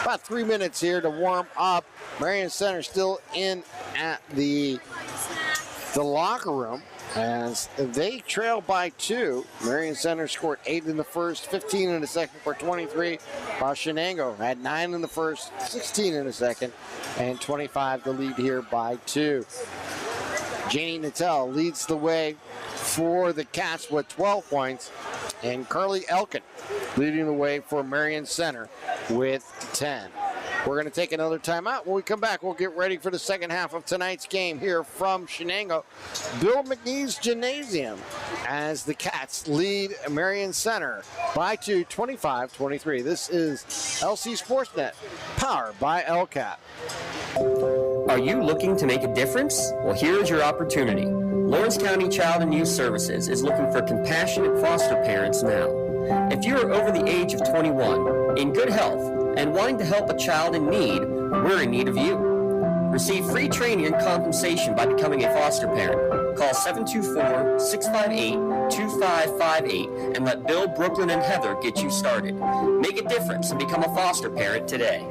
About 3 minutes here to warm up. Marion-Center still in at the locker room as they trail by 2. Marion-Center scored 8 in the first, 15 in the second for 23, while Shenango had 9 in the first, 16 in the second, and 25 the lead here by 2. Janie Nattel leads the way for the Cats with 12 points, and Carly Elkin leading the way for Marion-Center with 10. We're going to take another timeout. When we come back, we'll get ready for the second half of tonight's game here from Shenango, Bill McNee's Gymnasium, as the Cats lead Marion-Center by 2, 25-23. This is LC Sportsnet, powered by LCAP. Are you looking to make a difference? Well, here's your opportunity. Lawrence County Child and Youth Services is looking for compassionate foster parents now. If you are over the age of 21, in good health, and wanting to help a child in need, we're in need of you. Receive free training and compensation by becoming a foster parent. Call 724-658-2558 and let Bill, Brooklyn, and Heather get you started. Make a difference and become a foster parent today.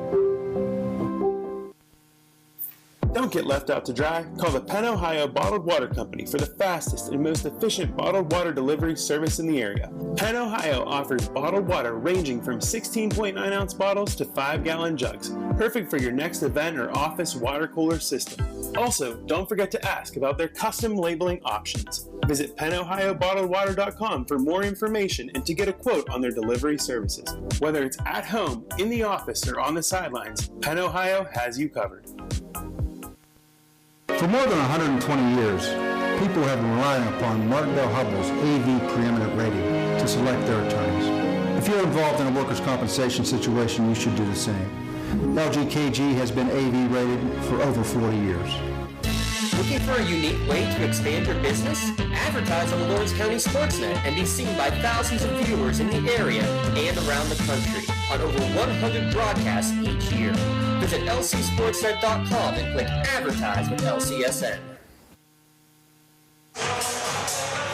Don't get left out to dry. Call the Penn Ohio Bottled Water Company for the fastest and most efficient bottled water delivery service in the area. Penn Ohio offers bottled water ranging from 16.9-ounce bottles to 5-gallon jugs, perfect for your next event or office water cooler system. Also, don't forget to ask about their custom labeling options. Visit PennOhioBottledWater.com for more information and to get a quote on their delivery services. Whether it's at home, in the office, or on the sidelines, Penn Ohio has you covered. For more than 120 years, people have been relying upon Martin-Dale-Hubbell's AV preeminent rating to select their attorneys. If you're involved in a workers' compensation situation, you should do the same. LGKG has been AV rated for over 40 years. Looking for a unique way to expand your business? Advertise on the Lawrence County Sportsnet and be seen by thousands of viewers in the area and around the country on over 100 broadcasts each year. Visit lcsportsnet.com and click Advertise with LCSN.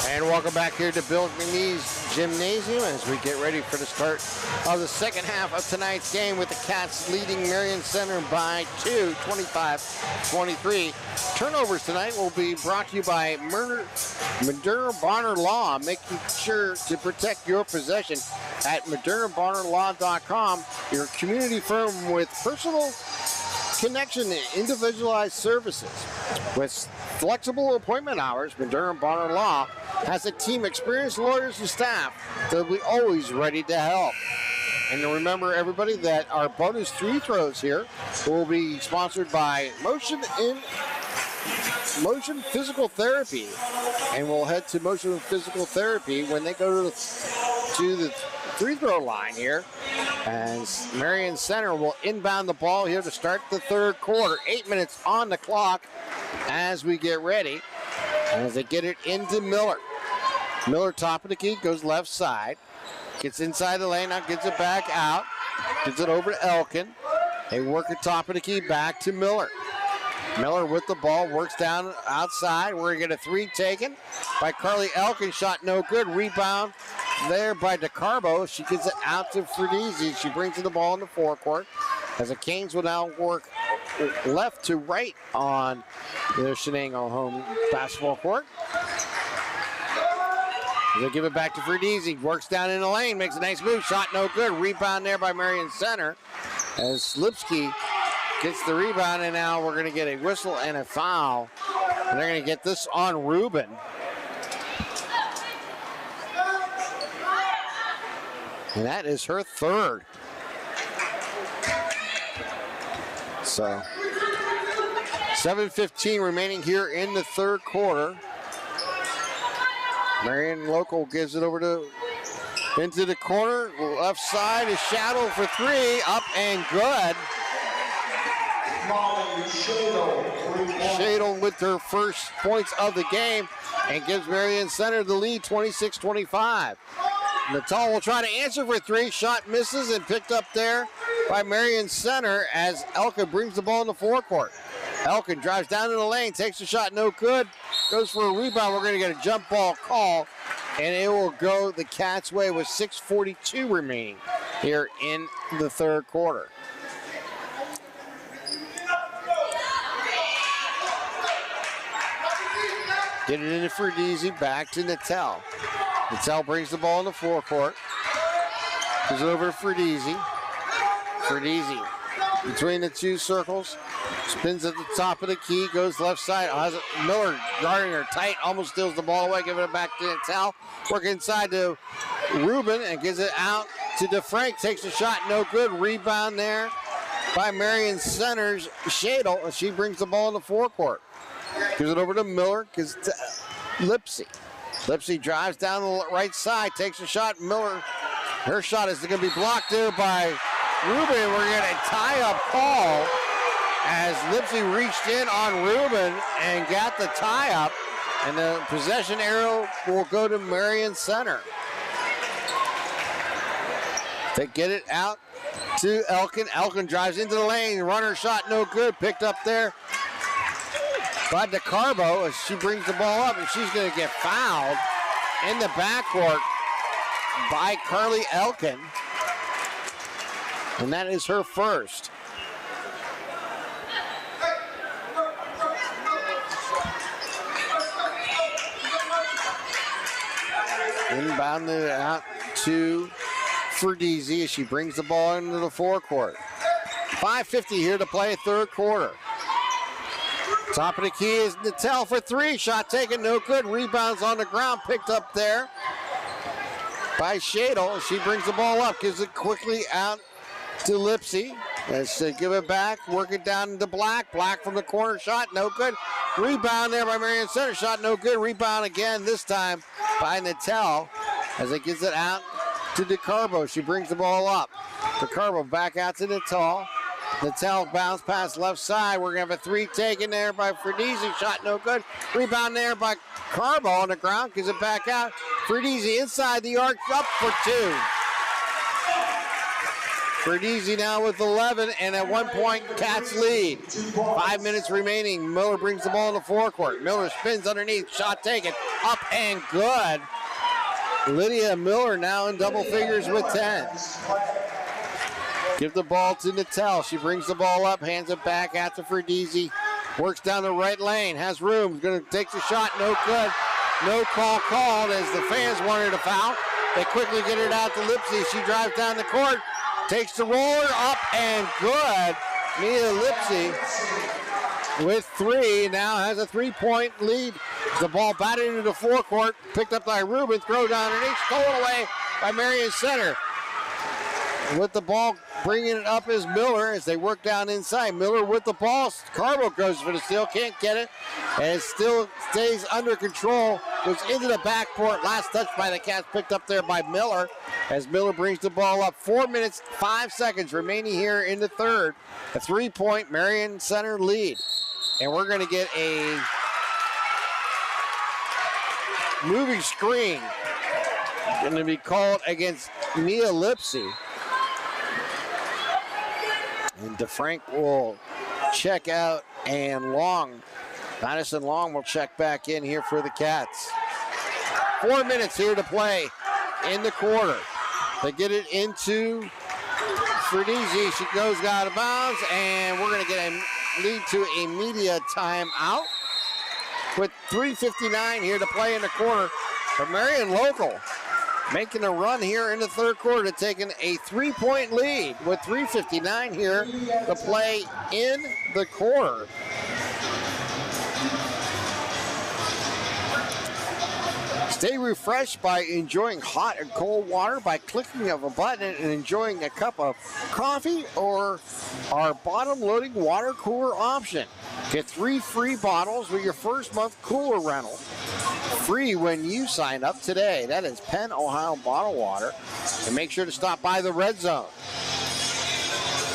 And welcome back here to Bill McNee's Gymnasium as we get ready for the start of the second half of tonight's game with the Cats leading Marion-Center by 2, 25-23. Turnovers tonight will be brought to you by Moderna Bonner Law, making sure to protect your possession at ModernaBonnerLaw.com, your community firm with personal connection and individualized services. With flexible appointment hours, Moderna Bonner Law has a team of experienced lawyers and staff that will be always ready to help. And to remember, everybody, that our bonus free throws here will be sponsored by Motion Physical Therapy. And we'll head to Motion Physical Therapy when they go to the free throw line here. And Marion-Center will inbound the ball here to start the third quarter. 8 minutes on the clock as we get ready. As they get it into Miller. Miller, top of the key, goes left side. Gets inside the lane, now gets it back out. Gets it over to Elkin. They work at top of the key, back to Miller. Miller with the ball, works down outside. We're going to get a three taken by Carly Elkin. Shot no good. Rebound there by DeCarbo. She gets it out to Fredizzi. She brings the ball in the forecourt. As the Canes will now work left to right on their Shenango home basketball court. They give it back to Fredizzi. Works down in the lane, makes a nice move. Shot no good. Rebound there by Marion-Center. As Lipsky gets the rebound, and now we're going to get a whistle and a foul. And they're going to get this on Rubin. And that is her third. So 7:15 remaining here in the third quarter. Marion Local gives it over to into the corner. Left side is Shadow for three. Up and good. Shadle with her first points of the game and gives Marion-Center the lead, 26-25. Natal will try to answer for three. Shot misses and picked up there by Marion-Center as Elkin brings the ball in the forecourt. Elkin drives down in the lane, takes a shot, no good. Goes for a rebound. We're going to get a jump ball call, and it will go the Cats' way with 6:42 remaining here in the third quarter. Get it into Fredizzi, back to Natal. Natal brings the ball in the forecourt. Goes over to Fredizzi. Fredizzi between the two circles. Spins at the top of the key, goes left side. Miller guarding her tight, almost steals the ball away, giving it back to Natal. Work inside to Rubin and gives it out to DeFrank. Takes a shot, no good. Rebound there by Marion-Center's Shadle. She brings the ball in the forecourt. Gives it over to Miller, gives it to Lipsy. Lipsy drives down the right side, takes a shot. Miller, her shot is going to be blocked there by Rubin. We're going to tie-up call as Lipsy reached in on Rubin and got the tie-up. And the possession arrow will go to Marion-Center. They get it out to Elkin. Elkin drives into the lane. Runner shot no good. Picked up there by DeCarbo as she brings the ball up, and she's going to get fouled in the backcourt by Carly Elkin. And that is her first. Inbound it out to Ferdizi as she brings the ball into the forecourt. 5:50 here to play, third quarter. Top of the key is Natel for three. Shot taken, no good. Rebounds on the ground, picked up there by Shadle. She brings the ball up, gives it quickly out to Lipsy. As they give it back, work it down into Black. Black from the corner, shot, no good. Rebound there by Marion-Center, shot no good. Rebound again, this time by Natel as it gives it out to DeCarbo. She brings the ball up. DeCarbo back out to Natel. Natel bounce pass left side. We're going to have a three taken there by Ferdizi. Shot no good. Rebound there by Carbo on the ground. Gives it back out. Ferdizi inside the arc, up for two. Ferdizi now with 11, and at 1 point, Cats lead. 5 minutes remaining. Miller brings the ball in the forecourt. Miller spins underneath. Shot taken. Up and good. Lydia Miller now in double figures with 10. Give the ball to Natel. She brings the ball up, hands it back out to Ferdizi. Works down the right lane, has room, going to take the shot, no good. No call called as the fans wanted a foul. They quickly get it out to Lipsy. She drives down the court, takes the roller, up and good. Mia Lipsy with three, now has a 3-point lead. The ball batted into the forecourt, picked up by Rubin, throw down underneath, stolen away by Marion-Center. With the ball, bringing it up is Miller as they work down inside. Miller with the ball. Carbo goes for the steal, can't get it, and it still stays under control. Goes into the backcourt. Last touch by the Cats, picked up there by Miller as Miller brings the ball up. 4 minutes, 5 seconds remaining here in the third. A 3-point Marion-Center lead. And we're going to get a moving screen. Going to be called against Mia Lipsy. And DeFrank will check out, and Madison Long will check back in here for the Cats. 4 minutes here to play in the quarter. They get it into Ferdizi. She goes out of bounds, and we're going to get a lead to a media timeout with 3:59 here to play in the quarter. For Marion Local making a run here in the third quarter, taking a 3-point lead with 3:59 here to play in the quarter. Stay refreshed by enjoying hot and cold water by clicking of a button and enjoying a cup of coffee or our bottom-loading water cooler option. Get 3 free bottles with your first month cooler rental. Free when you sign up today. That is Penn, Ohio Bottled Water. And make sure to stop by the Red Zone.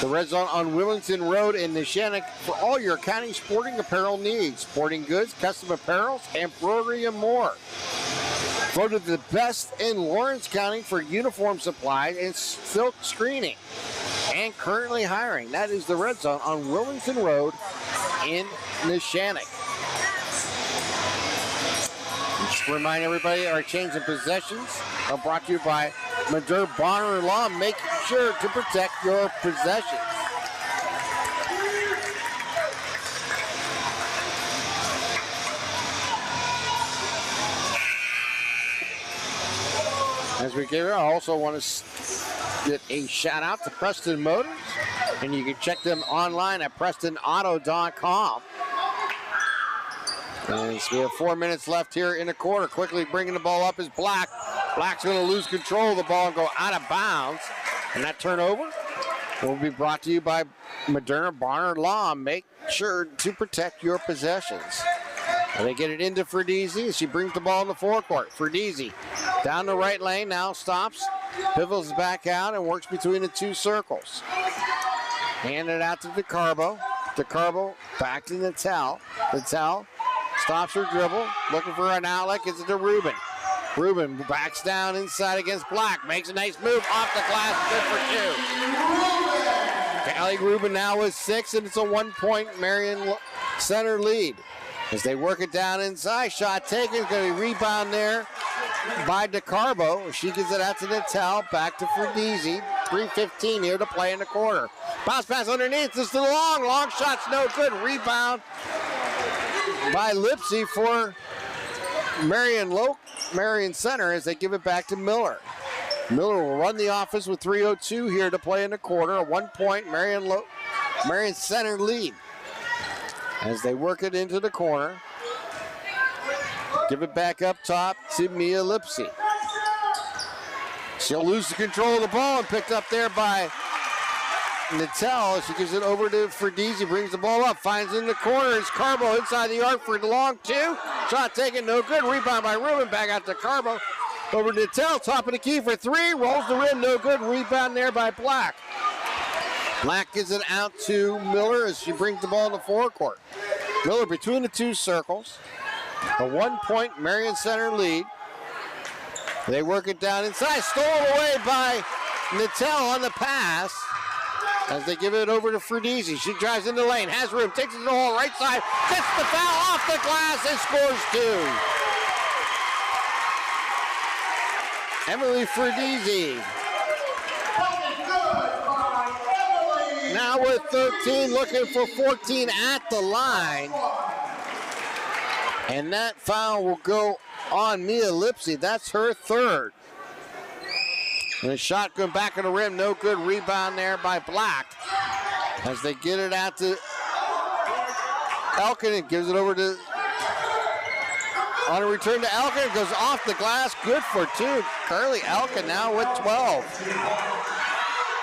The Red Zone on Willington Road in Shenango for all your county sporting apparel needs. Sporting goods, custom apparels, embroidery, and more. Voted the best in Lawrence County for uniform supply and silk screening. And currently hiring. That is the Red Zone on Willington Road in Neshannock. Just remind everybody our change in possessions are brought to you by Madure Bonner Law. Make sure to protect your possessions. As we get here, I also want to get a shout out to Preston Motors, and you can check them online at PrestonAuto.com. And so we have 4 minutes left here in the quarter. Quickly bringing the ball up is Black. Black's going to lose control of the ball and go out of bounds. And that turnover will be brought to you by Moderna Barnard Law. Make sure to protect your possessions. And they get it into Ferdizi. She brings the ball in the forecourt. Ferdizi down the right lane, now stops, pivots back out, and works between the two circles. Hand it out to DeCarbo. DeCarbo back to Natel. Natel stops her dribble, looking for an outlet, gets it to Rubin. Rubin backs down inside against Black, makes a nice move off the glass, good for 2. Callie Rubin now with 6, and it's a 1-point Marion-Center lead. As they work it down inside, shot taken, going to rebound there by DeCarbo. She gives it out to Natel, back to Ferdizi. 3:15 here to play in the quarter. Bounce pass underneath, this is long shot's no good. Rebound by Lipsy for Marion-Center as they give it back to Miller. Miller will run the offense with 3:02 here to play in the quarter. A 1-point Marion-Center lead as they work it into the corner. Give it back up top to Mia Lipsy. She'll lose the control of the ball and picked up there by Nattel. She gives it over to Ferdizi, brings the ball up, finds in the corner. It's Carbo inside the arc for the long two. Shot taken, no good. Rebound by Rubin, back out to Carbo. Over to Nattel, top of the key for three. Rolls the rim, no good. Rebound there by Black. Black gives it out to Miller as she brings the ball in the forecourt. Miller between the two circles. A 1-point Marion-Center lead. They work it down inside. Stolen away by Nattel on the pass as they give it over to Ferdizi. She drives into the lane, has room, takes it to the hole, right side, gets the foul off the glass and scores two. Emily Ferdizi. Now with 13, looking for 14 at the line. And that foul will go on Mia Lipsy. That's her third. And a shot going back of the rim, no good. Rebound there by Black as they get it out to Elkin and gives it over to, on a return to Elkin, it goes off the glass, good for two. Curly Elkin now with 12.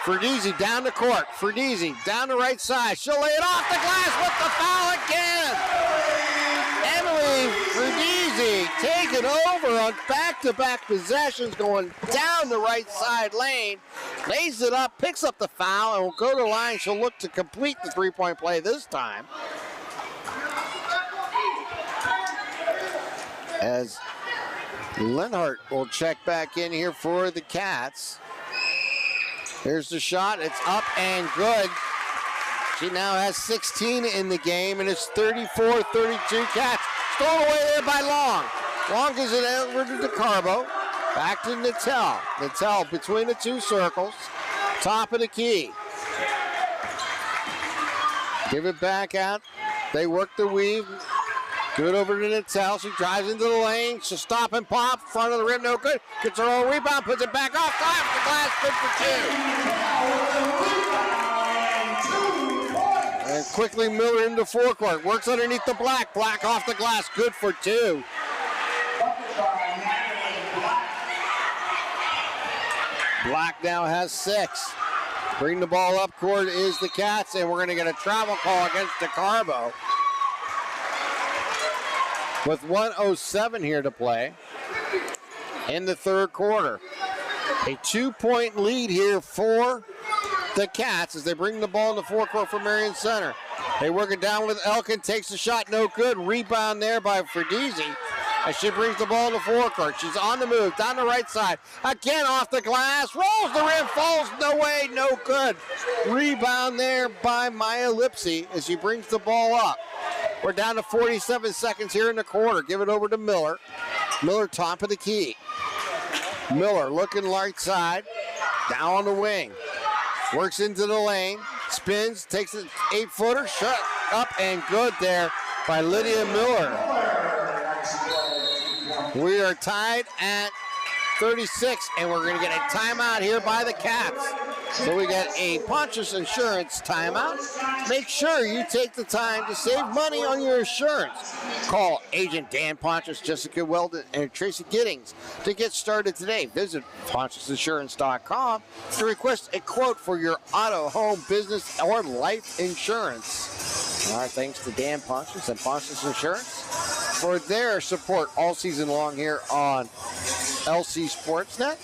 Ferdizi down the court. Ferdizi down the right side. She'll lay it off the glass with the foul again. Emily Ferdizi taking over on back-to-back possessions, going down the right side lane, lays it up, picks up the foul, and will go to the line. She'll look to complete the three-point play this time. As Lenhart will check back in here for the Cats. Here's the shot. It's up and good. She now has 16 in the game, and it's 34-32 Cats. Stolen away there by Long. Long gives it over to Carbo. Back to Nattel. Nattel between the two circles. Top of the key. Give it back out. They work the weave. Good over to Nattel. She drives into the lane. She'll stop and pop. Front of the rim, no good. Gets her own rebound, puts it back off the glass, good for two. And quickly Miller into forecourt. Works underneath the Black. Black off the glass, good for two. Black now has 6. Bring the ball up court is the Cats, and we're going to get a travel call against DeCarbo. With 1:07 here to play in the third quarter. A 2-point lead here for the Cats as they bring the ball in the forecourt for Marion-Center. They work it down with Elkin, takes the shot, no good. Rebound there by Ferdizi as she brings the ball in the forecourt. She's on the move, down the right side. Again off the glass, rolls the rim, falls, no way, no good. Rebound there by Maya Lipsy as she brings the ball up. We're down to 47 seconds here in the quarter. Give it over to Miller. Miller top of the key. Miller looking right side. Down on the wing. Works into the lane. Spins. Takes an 8-footer. Shut up and good there by Lydia Miller. We are tied at 36, and we're going to get a timeout here by the Cats. So we got a Pontius Insurance timeout. Make sure you take the time to save money on your insurance. Call Agent Dan Pontius, Jessica Weldon, and Tracy Giddings to get started today. Visit PontiusInsurance.com to request a quote for your auto, home, business, or life insurance. Our thanks to Dan Pontius and Pontius Insurance for their support all season long here on LC Sportsnet.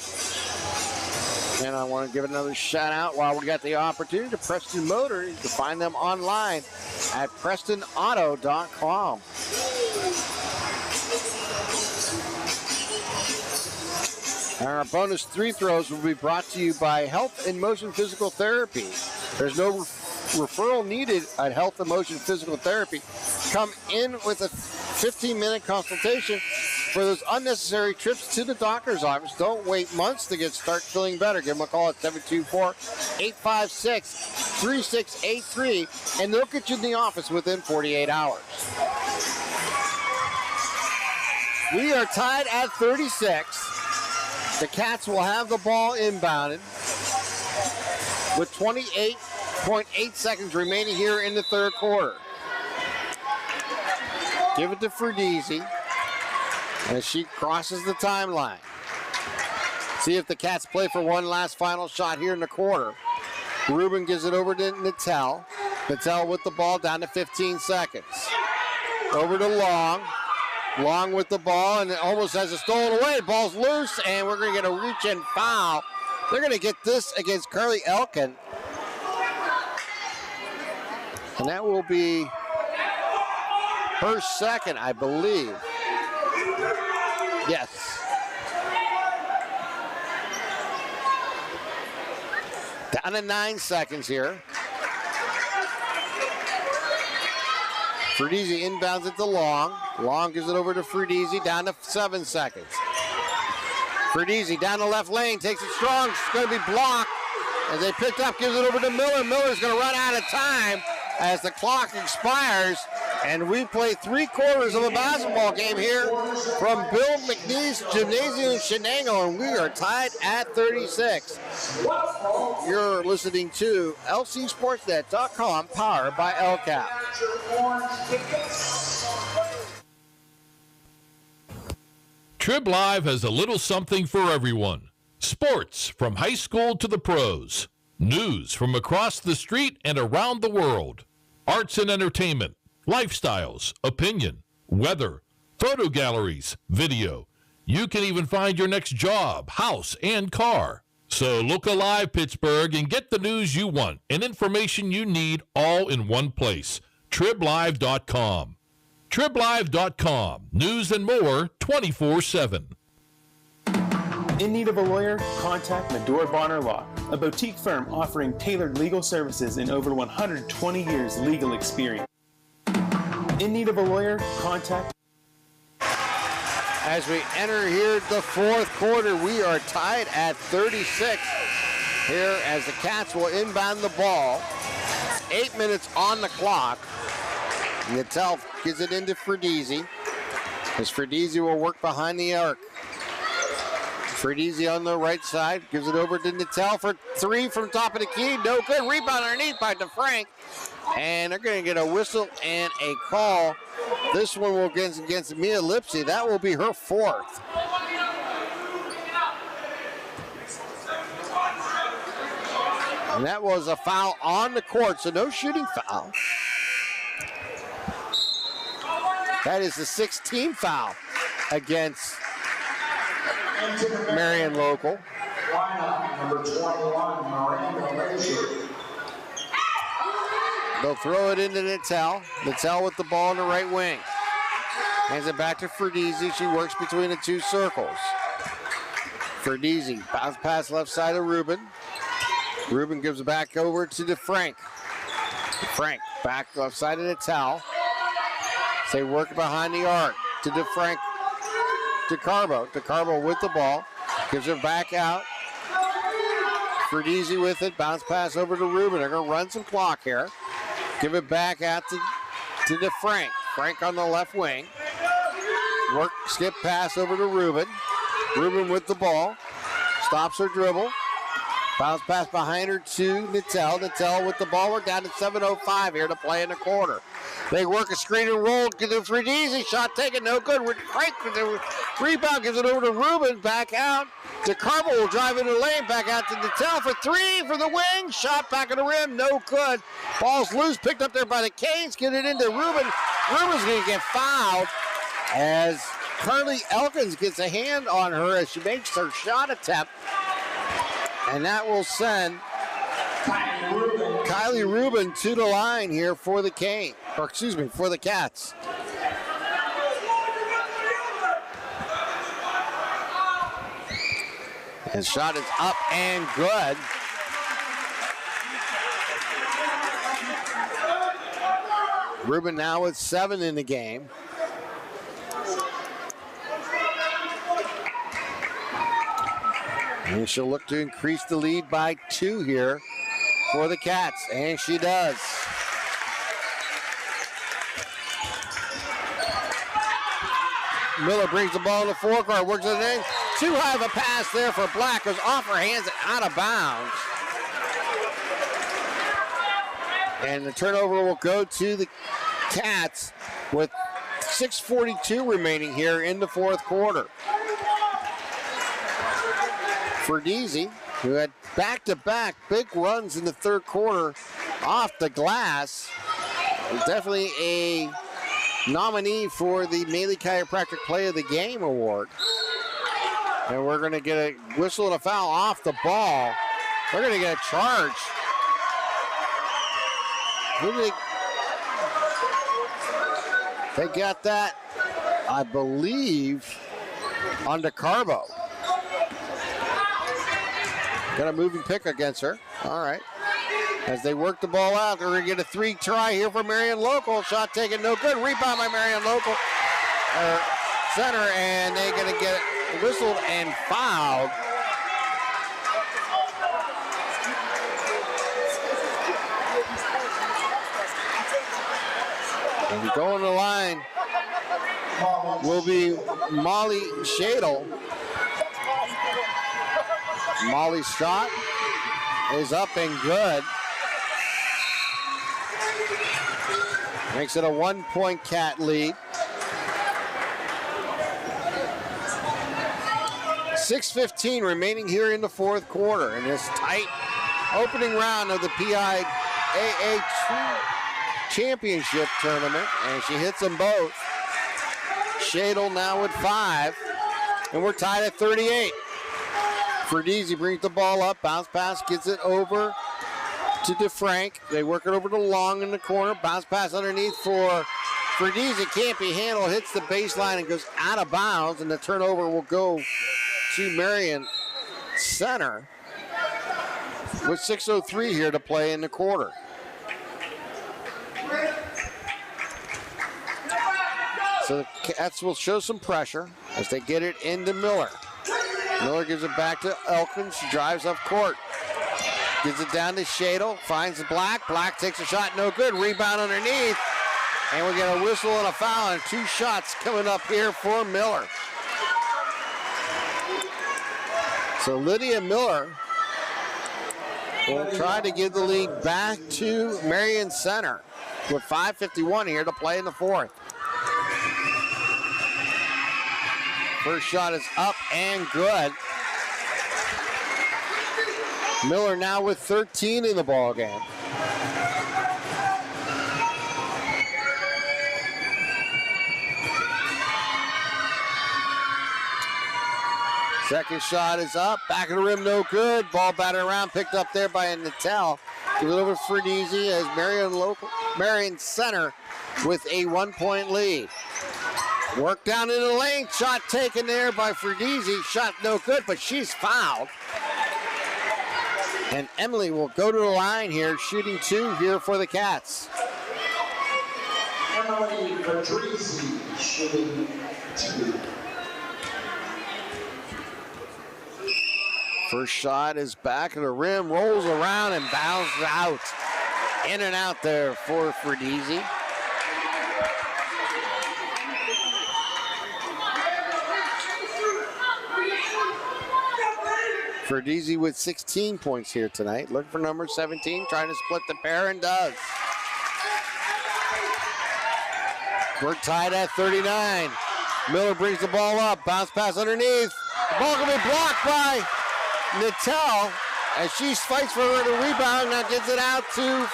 And I want to give another shout out while we got the opportunity to Preston Motor. You can find them online at PrestonAuto.com. Our bonus 3 throws will be brought to you by Health and Motion Physical Therapy. There's no referral needed at Health and Motion Physical Therapy. Come in with a 15-minute consultation for those unnecessary trips to the doctor's office. Don't wait months to start feeling better. Give them a call at 724-856-3683, and they'll get you in the office within 48 hours. We are tied at 36. The Cats will have the ball inbounded with 28.8 seconds remaining here in the third quarter. Give it to Ferdisi as she crosses the timeline. See if the Cats play for one last final shot here in the quarter. Rubin gives it over to Nattel. Nattel with the ball down to 15 seconds. Over to Long. Long with the ball, and it almost has it stolen away. Ball's loose, and we're going to get a reach-in foul. They're going to get this against Carly Elkin. And that will be her second, I believe. Yes. Down to 9 seconds here. Ferdisi inbounds it to Long. Long gives it over to Ferdisi, down to 7 seconds. Ferdisi down the left lane, takes it strong. It's going to be blocked as they picked up, gives it over to Miller. Miller's going to run out of time as the clock expires. And we play 3/4 of a basketball game here from Bill McNeese Gymnasium in Shenango, and we are tied at 36. You're listening to LCSportsNet.com, powered by LCAP. Trib Live has a little something for everyone. Sports from high school to the pros. News from across the street and around the world. Arts and entertainment. Lifestyles, opinion, weather, photo galleries, video. You can even find your next job, house, and car. So look alive, Pittsburgh, and get the news you want and information you need all in one place. TribLive.com. TribLive.com. News and more 24/7. In need of a lawyer? Contact Medor Bonner Law, a boutique firm offering tailored legal services in over 120 years legal experience. In need of a lawyer? Contact. As we enter here the fourth quarter, we are tied at 36 here as the Cats will inbound the ball. 8 minutes on the clock. Nattel gives it into Ferdisi, as Ferdisi will work behind the arc. Ferdisi on the right side, gives it over to Nattel for 3 from top of the key. No good. Rebound underneath by DeFrank. And they're going to get a whistle and a call. This one will get against Mia Lipsy. That will be her 4th. And that was a foul on the court, so no shooting foul. That is the 16th foul against Marion Local. Number 21, Miranda. They'll throw it into Nattel. Nattel with the ball in the right wing. Hands it back to Ferdisi. She works between the two circles. Ferdisi, bounce pass left side of Rubin. Rubin gives it back over to DeFrank. DeFrank back left side of Nattel. They work behind the arc to DeFrank. DeCarbo. DeCarbo with the ball. Gives it back out. Ferdisi with it. Bounce pass over to Rubin. They're going to run some clock here. Give it back out to DeFrank. Frank on the left wing. Work, skip pass over to Rubin. Rubin with the ball. Stops her dribble. Bounce pass behind her to Nattel. Nattel with the ball. We're down to 7:05 here to play in the quarter. They work a screen and roll. Get the Ferdisi shot taken. No good. Frank with the rebound. Gives it over to Rubin. Back out. DeCarbo will drive into the lane. Back out to Nattel for 3 for the wing. Shot back at the rim. No good. Ball's loose. Picked up there by the Canes. Get it into Rubin. Rubin's going to get fouled as Carly Elkins gets a hand on her as she makes her shot attempt. And that will send Kylie Rubin to the line here for the Canes. Or excuse me, for the Cats. His shot is up and good. Rubin now with 7 in the game. And she'll look to increase the lead by 2 here for the Cats, and she does. Miller brings the ball in the forecourt, works it in. Too high of a pass there for Black, goes off her hands and out of bounds. And the turnover will go to the Cats with 6:42 remaining here in the fourth quarter. Ferdeezy, who had back-to-back big runs in the third quarter off the glass, is definitely a nominee for the Maley Chiropractic Play of the Game award. And we're going to get a whistle and a foul off the ball. We're going to get a charge. They got that, I believe, on DeCarbo. Got a moving pick against her. All right. As they work the ball out, they're going to get a 3 try here for Marion Local. Shot taken, no good. Rebound by Marion Local Center, and they're going to get it whistled and fouled. And going to the line will be Molly Shadle. Molly's shot is up and good. Makes it a 1-point Cat lead. 6:15 remaining here in the fourth quarter in this tight opening round of the PIAA Championship Tournament, and she hits them both. Shadle now with 5, and we're tied at 38. Ferdeezy brings the ball up, bounce pass, gets it over to DeFrank. They work it over to Long in the corner, bounce pass underneath for Ferdeezy, can't be handled, hits the baseline and goes out of bounds, and the turnover will go to Marion-Center with 6:03 here to play in the quarter. So the Cats will show some pressure as they get it into Miller. Miller gives it back to Elkins. She drives up court. Gives it down to Shadle. Finds Black. Black takes a shot. No good. Rebound underneath. And we get a whistle and a foul and 2 shots coming up here for Miller. So Lydia Miller will try to give the lead back to Marion-Center with 5:51 here to play in the fourth. First shot is up and good. Miller now with 13 in the ball game. Second shot is up, back of the rim, no good. Ball batted around, picked up there by Nattel. Give it over to Ferdeezy as Marion-Center with a 1-point lead. Work down in the lane, shot taken there by Ferdeezy. Shot no good, but she's fouled. And Emily will go to the line here, shooting 2 here for the Cats. Emily Patrici shooting 2. First shot is back of the rim, rolls around and bounces out. In and out there for Ferdeezy. Ferdeezy with 16 points here tonight. Looking for number 17, trying to split the pair, and does. We're tied at 39. Miller brings the ball up, bounce pass underneath. The ball gonna be blocked by Nattel as she fights for her to rebound. Now gives it out to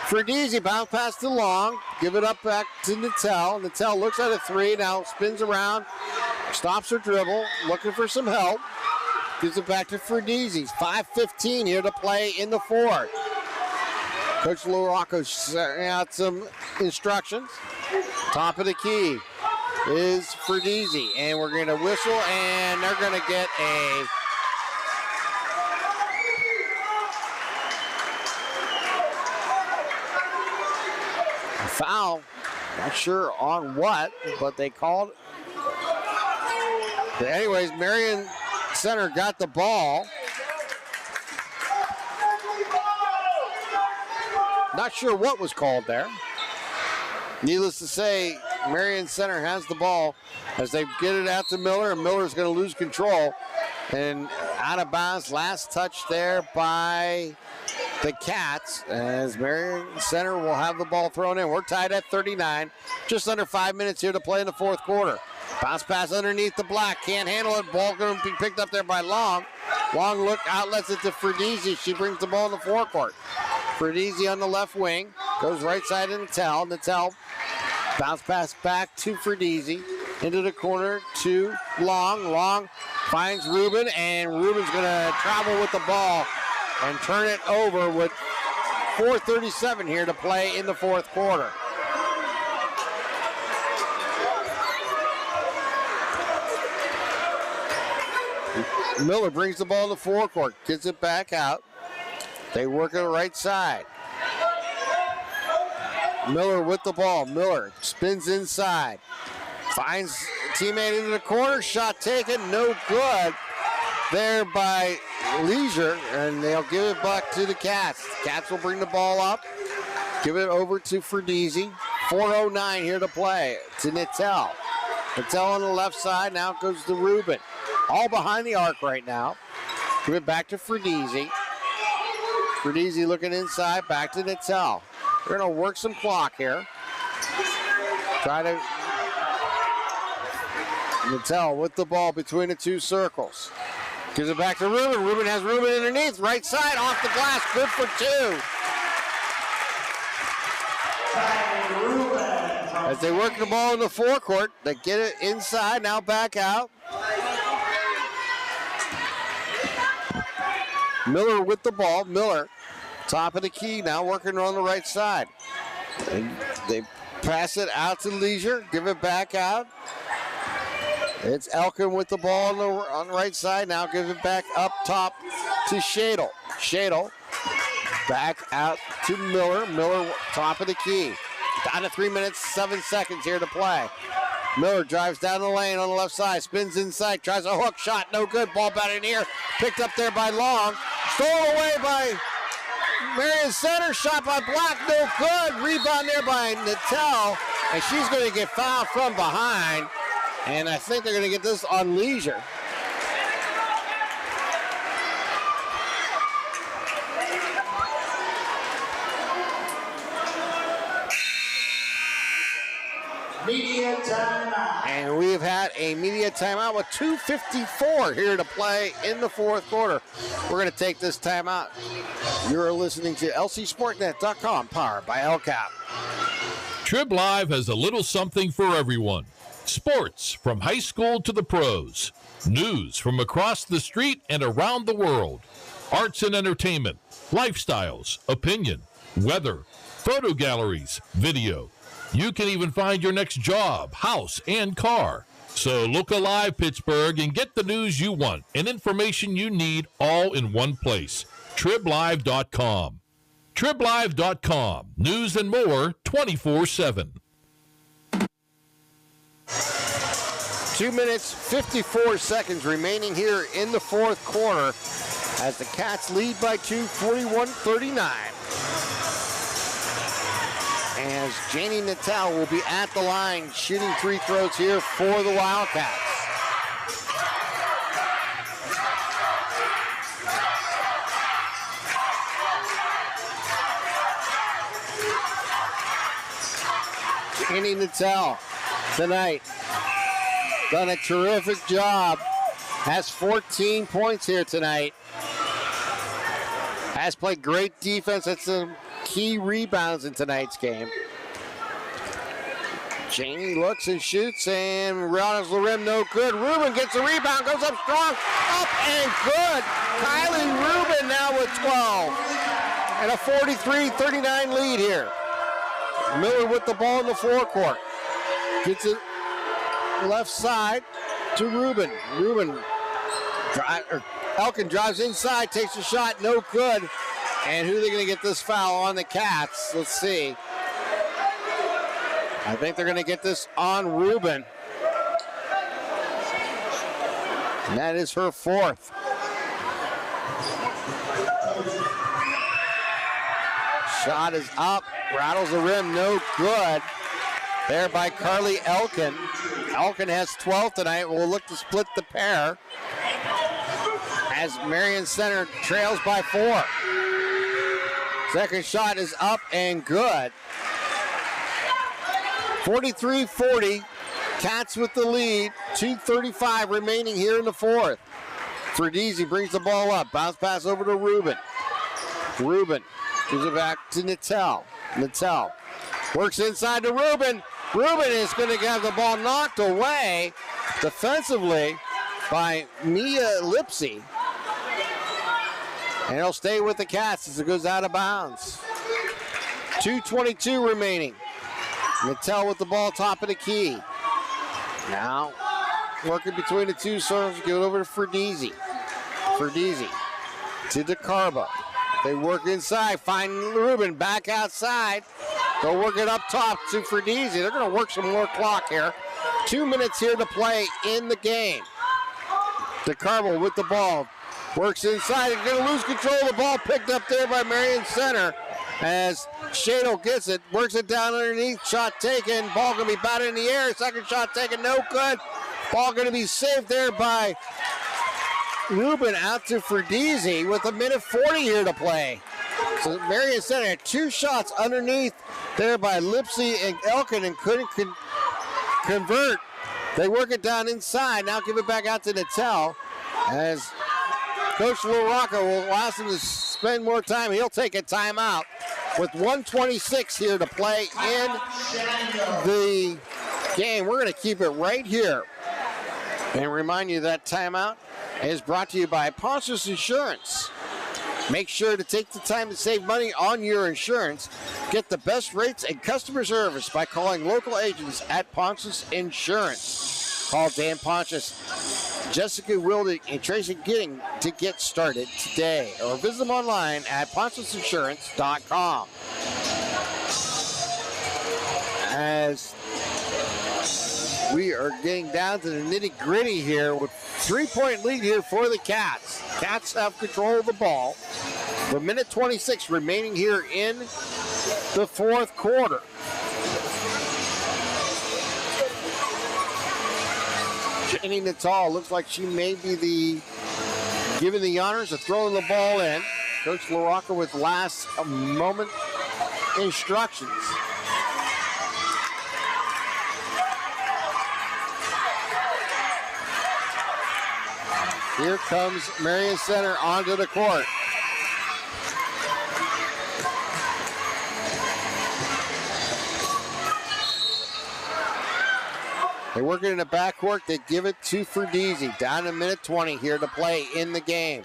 Ferdeezy. Bounce pass to Long. Give it up back to Nattel. Nattel looks at a 3, now spins around, stops her dribble, looking for some help. Gives it back to Ferdeezy. 5:15 here to play in the fourth. Coach LaRocco's setting out some instructions. Top of the key is Ferdeezy, and we're going to whistle, and they're going to get a foul. Not sure on what, but they called. But anyways, Marion-Center got the ball. Not sure what was called there. Needless to say, Marion-Center has the ball as they get it out to Miller, and Miller's going to lose control. And out of bounds, last touch there by the Cats, as Marion-Center will have the ball thrown in. We're tied at 39. Just under 5 minutes here to play in the fourth quarter. Bounce pass underneath the block. Can't handle it. Ball going to be picked up there by Long. Long look, outlets it to Fredizzi. She brings the ball in the forecourt. Fredizzi on the left wing. Goes right side to Natel. Natel bounce pass back to Fredizzi. Into the corner to Long. Long finds Rubin, and Rubin's going to travel with the ball and turn it over with 4:37 here to play in the fourth quarter. Miller brings the ball to the forecourt, gets it back out. They work on the right side. Miller with the ball. Miller spins inside. Finds a teammate into the corner. Shot taken. No good there by Leisure. And they'll give it back to the Cats. Cats will bring the ball up. Give it over to Fredizzi. 4:09 here to play. To Natel. Natel on the left side. Now it goes to Rubin. All behind the arc right now. Give it back to Fredizzi. Fredizzi looking inside. Back to Natel. We're going to work some clock here. Try to... Natel with the ball between the two circles. Gives it back to Rubin. Rubin has Rubin underneath. Right side, off the glass. Good for two. As they work the ball in the forecourt, they get it inside, now back out. Miller with the ball. Miller, top of the key, now working on the right side. They pass it out to Leisure, give it back out. It's Elkin with the ball on the right side. Now give it back up top to Shadle. Shadle back out to Miller. Miller top of the key. Down to 3 minutes, 7 seconds here to play. Miller drives down the lane on the left side. Spins inside. Tries a hook shot. No good. Ball batted in here. Picked up there by Long. Stolen away by Marion-Center. Shot by Black. No good. Rebound there by Natel. And she's going to get fouled from behind. And I think they're going to get this on Leisure. Media timeout. And we've had a media timeout with 2:54 here to play in the fourth quarter. We're going to take this timeout. You're listening to LCSportNet.com, powered by LCAP. Trib Live has a little something for everyone. Sports from high school to the pros. News from across the street and around the world. Arts and entertainment, lifestyles, opinion, weather, photo galleries, video. You can even find your next job, house, and car. So look alive, Pittsburgh, and get the news you want and information you need all in one place. TribLive.com. TribLive.com. News and more 24/7. 2 minutes, 54 seconds remaining here in the fourth quarter as the Cats lead by 2, 41-39. As Janie Natel will be at the line shooting free throws here for the Wildcats. Janie Natel tonight done a terrific job. Has 14 points here tonight. Has played great defense. That's some key rebounds in tonight's game. Janie looks and shoots and rattles the rim, no good. Rubin gets a rebound, goes up strong, up and good. Kylie Rubin now with 12. And a 43-39 lead here. Miller with the ball in the forecourt. Gets it left side to Rubin. Elkin drives inside, takes a shot, no good. And who are they going to get this foul on? The Cats. Let's see. I think they're going to get this on Rubin. And that is her fourth. Shot is up, rattles the rim, no good. there by Carly Elkin. Elkin has 12 tonight. We'll look to split the pair as Marion-Center trails by 4. Second shot is up and good. 43-40. Cats with the lead. 2:35 remaining here in the fourth. Fredese brings the ball up. Bounce pass over to Rubin. Rubin gives it back to Nattel. Nattel works inside to Rubin. Rubin is going to have the ball knocked away defensively by Mia Lipsy. And he'll stay with the Cats as it goes out of bounds. 2:22 remaining. Nattel with the ball top of the key. Now working between the two serves, give it over to Fredese. Fredese to DeCarbo. They work inside, find Rubin back outside. They'll work it up top to Fredese. They're going to work some more clock here. 2 minutes here to play in the game. DeCarbo with the ball. Works inside and going to lose control of the ball. Picked up there by Marion-Center as Shado gets it. Works it down underneath. Shot taken. Ball going to be batted in the air. Second shot taken. No good. Ball going to be saved there by Rubin out to Fredese with 1:40 here to play. So Marion-Center had 2 shots underneath there by Lipsy and Elkin and couldn't convert. They work it down inside. Now give it back out to Nattel as Coach LaRocca will ask him to spend more time. He'll take a timeout with 1:26 here to play in the game. We're going to keep it right here and remind you that timeout is brought to you by Ponce's Insurance. Make sure to take the time to save money on your insurance. Get the best rates and customer service by calling local agents at Ponce's Insurance. Call Dan Pontius, Jessica Wilde, and Tracy Gidding to get started today. Or visit them online at poncesinsurance.com. As we are getting down to the nitty-gritty here with 3-point lead here for the Cats. Cats have control of the ball. With 1:26 remaining here in the fourth quarter. Jenny Nattel looks like she may be given the honors of throwing the ball in. Coach LaRocca with last moment instructions. Here comes Marion-Center onto the court. They work it in the backcourt. They give it to Fredese. Down to 1:20 here to play in the game.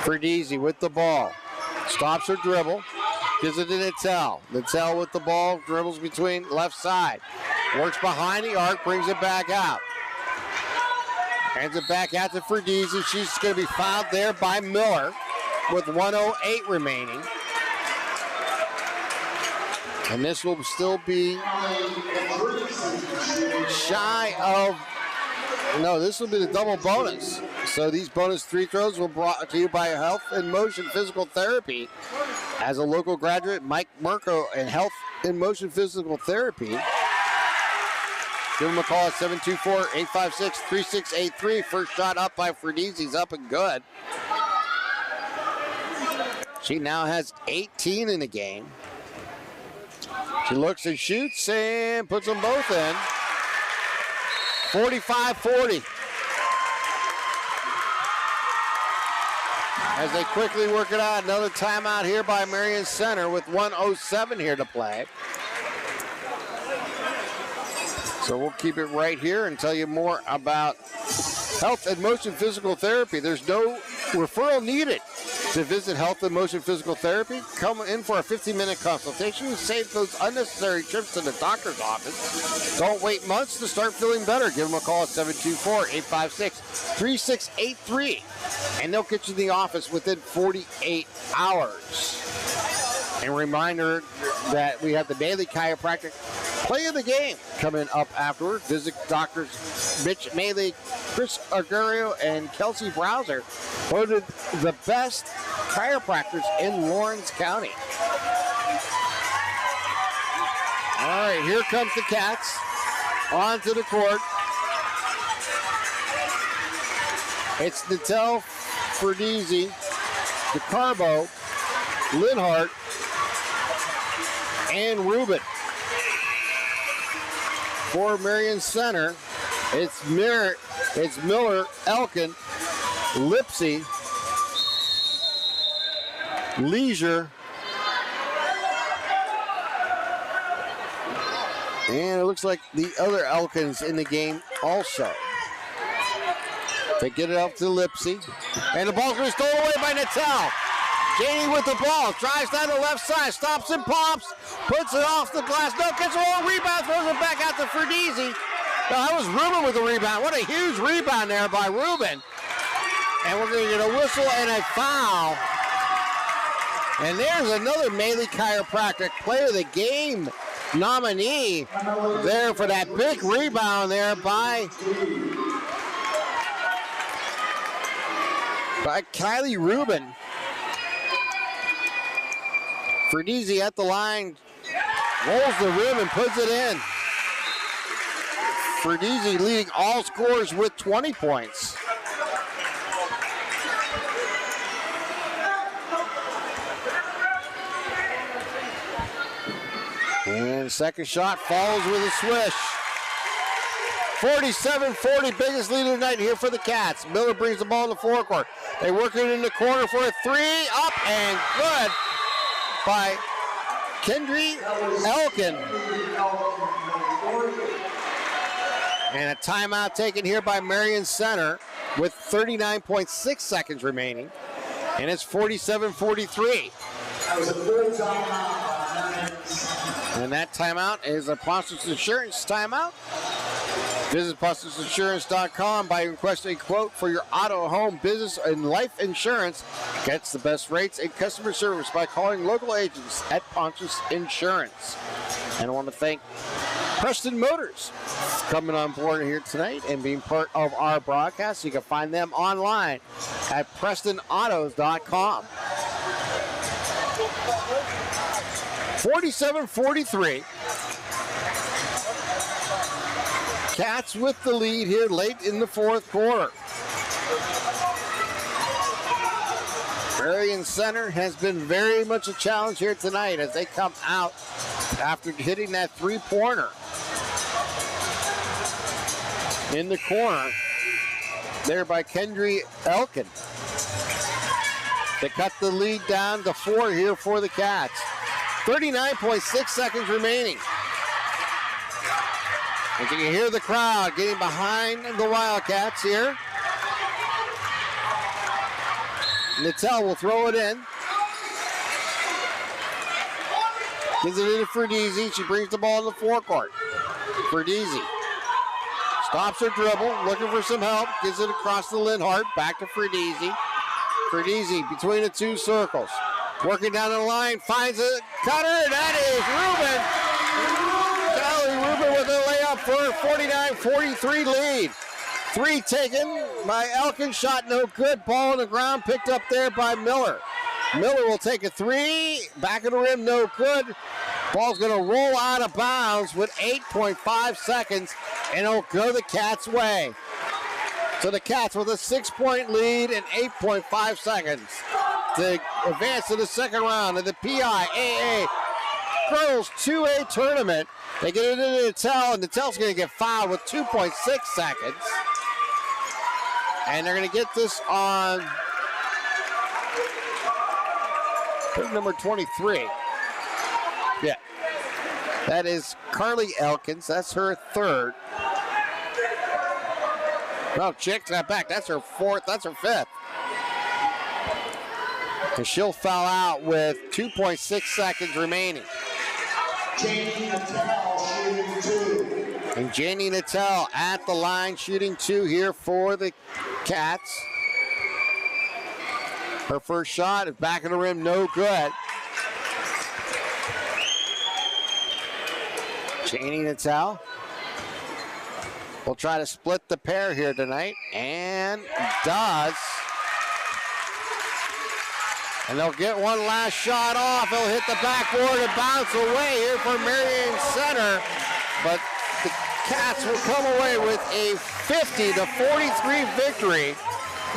Fredese with the ball. Stops her dribble. Gives it to Nattel. Nattel with the ball. Dribbles between left side. Works behind the arc. Brings it back out. Hands it back out to Fredese. She's going to be fouled there by Miller with 1:08 remaining. And this will still be shy of, no, this will be the double bonus. So these bonus free throws were brought to you by Health in Motion Physical Therapy. As a local graduate, Mike Merko and Health in Motion Physical Therapy. Give them a call at 724-856-3683. First shot up by Fredese's up and good. She now has 18 in the game. She looks and shoots and puts them both in. 45-40. As they quickly work it out, another timeout here by Marion-Center with 1:07 here to play. So we'll keep it right here and tell you more about Health and Motion Physical Therapy. There's no referral needed to visit Health and Motion Physical Therapy. Come in for a 15-minute consultation. Save those unnecessary trips to the doctor's office. Don't wait months to start feeling better. Give them a call at 724-856-3683. And they'll get you in the office within 48 hours. And reminder that we have the daily chiropractic play of the game coming up afterward. Visit Doctors Mitch Maley, Chris Argario, and Kelsey Browser, voted the best chiropractors in Lawrence County. All right, here comes the Cats onto the court. It's Natel, Ferdizzi, DeCarbo, Linhart, and Rubin. For Marion-Center, it's Miller, Elkin, Lipsy, Leisure, and it looks like the other Elkins in the game also. They get it up to Lipsy, and the ball's going to be stolen away by Natel. Janie with the ball, drives down the left side, stops and pops, puts it off the glass. No, gets a little rebound, throws it back out to Ferdizzi. No, that was Rubin with the rebound. What a huge rebound there by Rubin. And we're going to get a whistle and a foul. And there's another Maley Chiropractic Player of the Game nominee there for that big rebound there by Kylie Rubin. Ferdizzi at the line, rolls the rim and puts it in. Ferdizzi leading all scorers with 20 points. And second shot falls with a swish. 47-40, biggest lead of the night here for the Cats. Miller brings the ball in the forecourt. They work it in the corner for a three, up and good by Kendry Elkin. And a timeout taken here by Marion-Center with 39.6 seconds remaining. And it's 47-43. And that timeout is a Pontus Insurance timeout. Visit PostgameInsurance.com by requesting a quote for your auto, home, business, and life insurance. Gets the best rates and customer service by calling local agents at Pontus Insurance. And I want to thank Preston Motors for coming on board here tonight and being part of our broadcast. You can find them online at PrestonAutos.com. 47-43. Cats with the lead here late in the fourth quarter. Marion-Center has been very much a challenge here tonight as they come out after hitting that three-pointer in the corner there by Kendry Elkin. They cut the lead down to 4 here for the Cats. 39.6 seconds remaining. As you can hear the crowd getting behind the Wildcats here. Natel will throw it in. Gives it in to Ferdizzi. She brings the ball in the forecourt. Ferdizzi stops her dribble, looking for some help. Gives it across to Linhart. Back to Ferdizzi. Ferdizzi between the two circles. Working down the line, finds a cutter. That is Rubin. Kylie Rubin with a layup for a 49-43 lead. Three taken by Elkin, shot no good. Ball on the ground, picked up there by Miller. Miller will take a three. Back of the rim, no good. Ball's going to roll out of bounds with 8.5 seconds, and it'll go the Cats' way. So the Cats with a 6-point lead and 8.5 seconds to advance to the second round of the PIAA Girls 2A Tournament. They get it into Natel, and Natel's going to get fouled with 2.6 seconds. And they're going to get this on number 23. Yeah. That is Carly Elkins. That's her third. No, check that back. That's her fourth. That's her fifth. And she'll foul out with 2.6 seconds remaining. And Janie Natel at the line shooting two here for the Cats. Her first shot is back of the rim, no good. Janie Natel will try to split the pair here tonight, and does. And they'll get one last shot off. He'll hit the backboard and bounce away here for Marion-Center. But the Cats will come away with a 50-43 victory.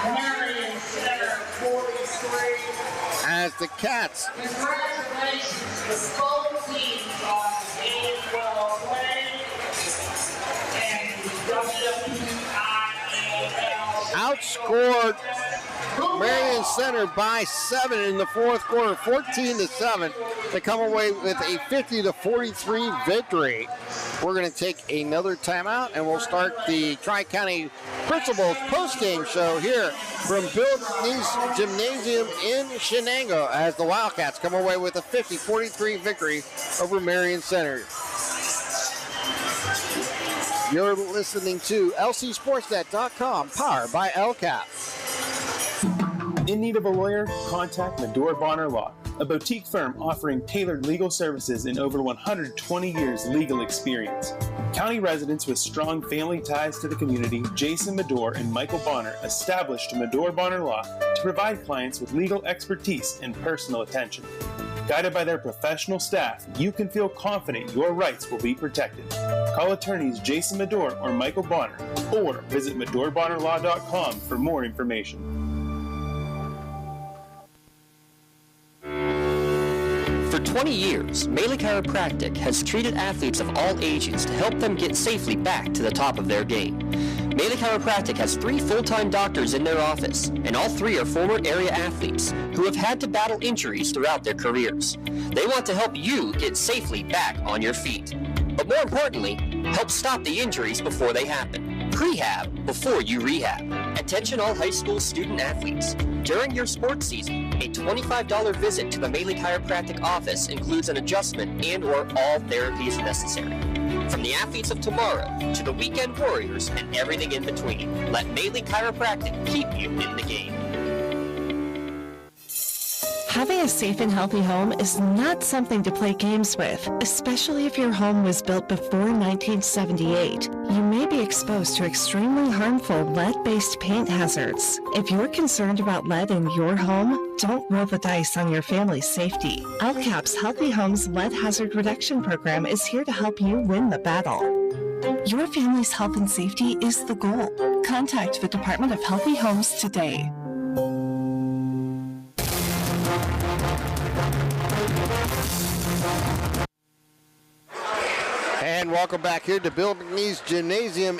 Marion-Center 43. As the Cats. Congratulations to both teams on the game well played. And WPIAL Outscored Marion-Center by 7 in the fourth quarter, 14-7, to come away with a 50-43 victory. We're going to take another timeout, and we'll start the Tri-County Principals postgame show here from Bill McNeese Gymnasium in Shenango as the Wildcats come away with a 50-43 victory over Marion-Center. You're listening to LCSportsNet.com, powered by LCAP. In need of a lawyer? Contact Medore Bonner Law, a boutique firm offering tailored legal services in over 120 years legal experience. County residents with strong family ties to the community, Jason Medore and Michael Bonner, established Medore Bonner Law to provide clients with legal expertise and personal attention. Guided by their professional staff, you can feel confident your rights will be protected. Call attorneys Jason Medore or Michael Bonner, or visit MedoreBonnerLaw.com for more information. For 20 years, Melee Chiropractic has treated athletes of all ages to help them get safely back to the top of their game. Melee Chiropractic has 3 full-time doctors in their office, and all 3 are former area athletes who have had to battle injuries throughout their careers. They want to help you get safely back on your feet. But more importantly, help stop the injuries before they happen. Prehab before you rehab. Attention all high school student athletes. During your sports season, a $25 visit to the Melee Chiropractic office includes an adjustment and or all therapies necessary. From the athletes of tomorrow to the weekend warriors and everything in between, let Melee Chiropractic keep you in the game. Having a safe and healthy home is not something to play games with, especially if your home was built before 1978. You may be exposed to extremely harmful lead-based paint hazards. If you're concerned about lead in your home, don't roll the dice on your family's safety. LCAP's Healthy Homes Lead Hazard Reduction Program is here to help you win the battle. Your family's health and safety is the goal. Contact the Department of Healthy Homes today. And welcome back here to Bill McNeese Gymnasium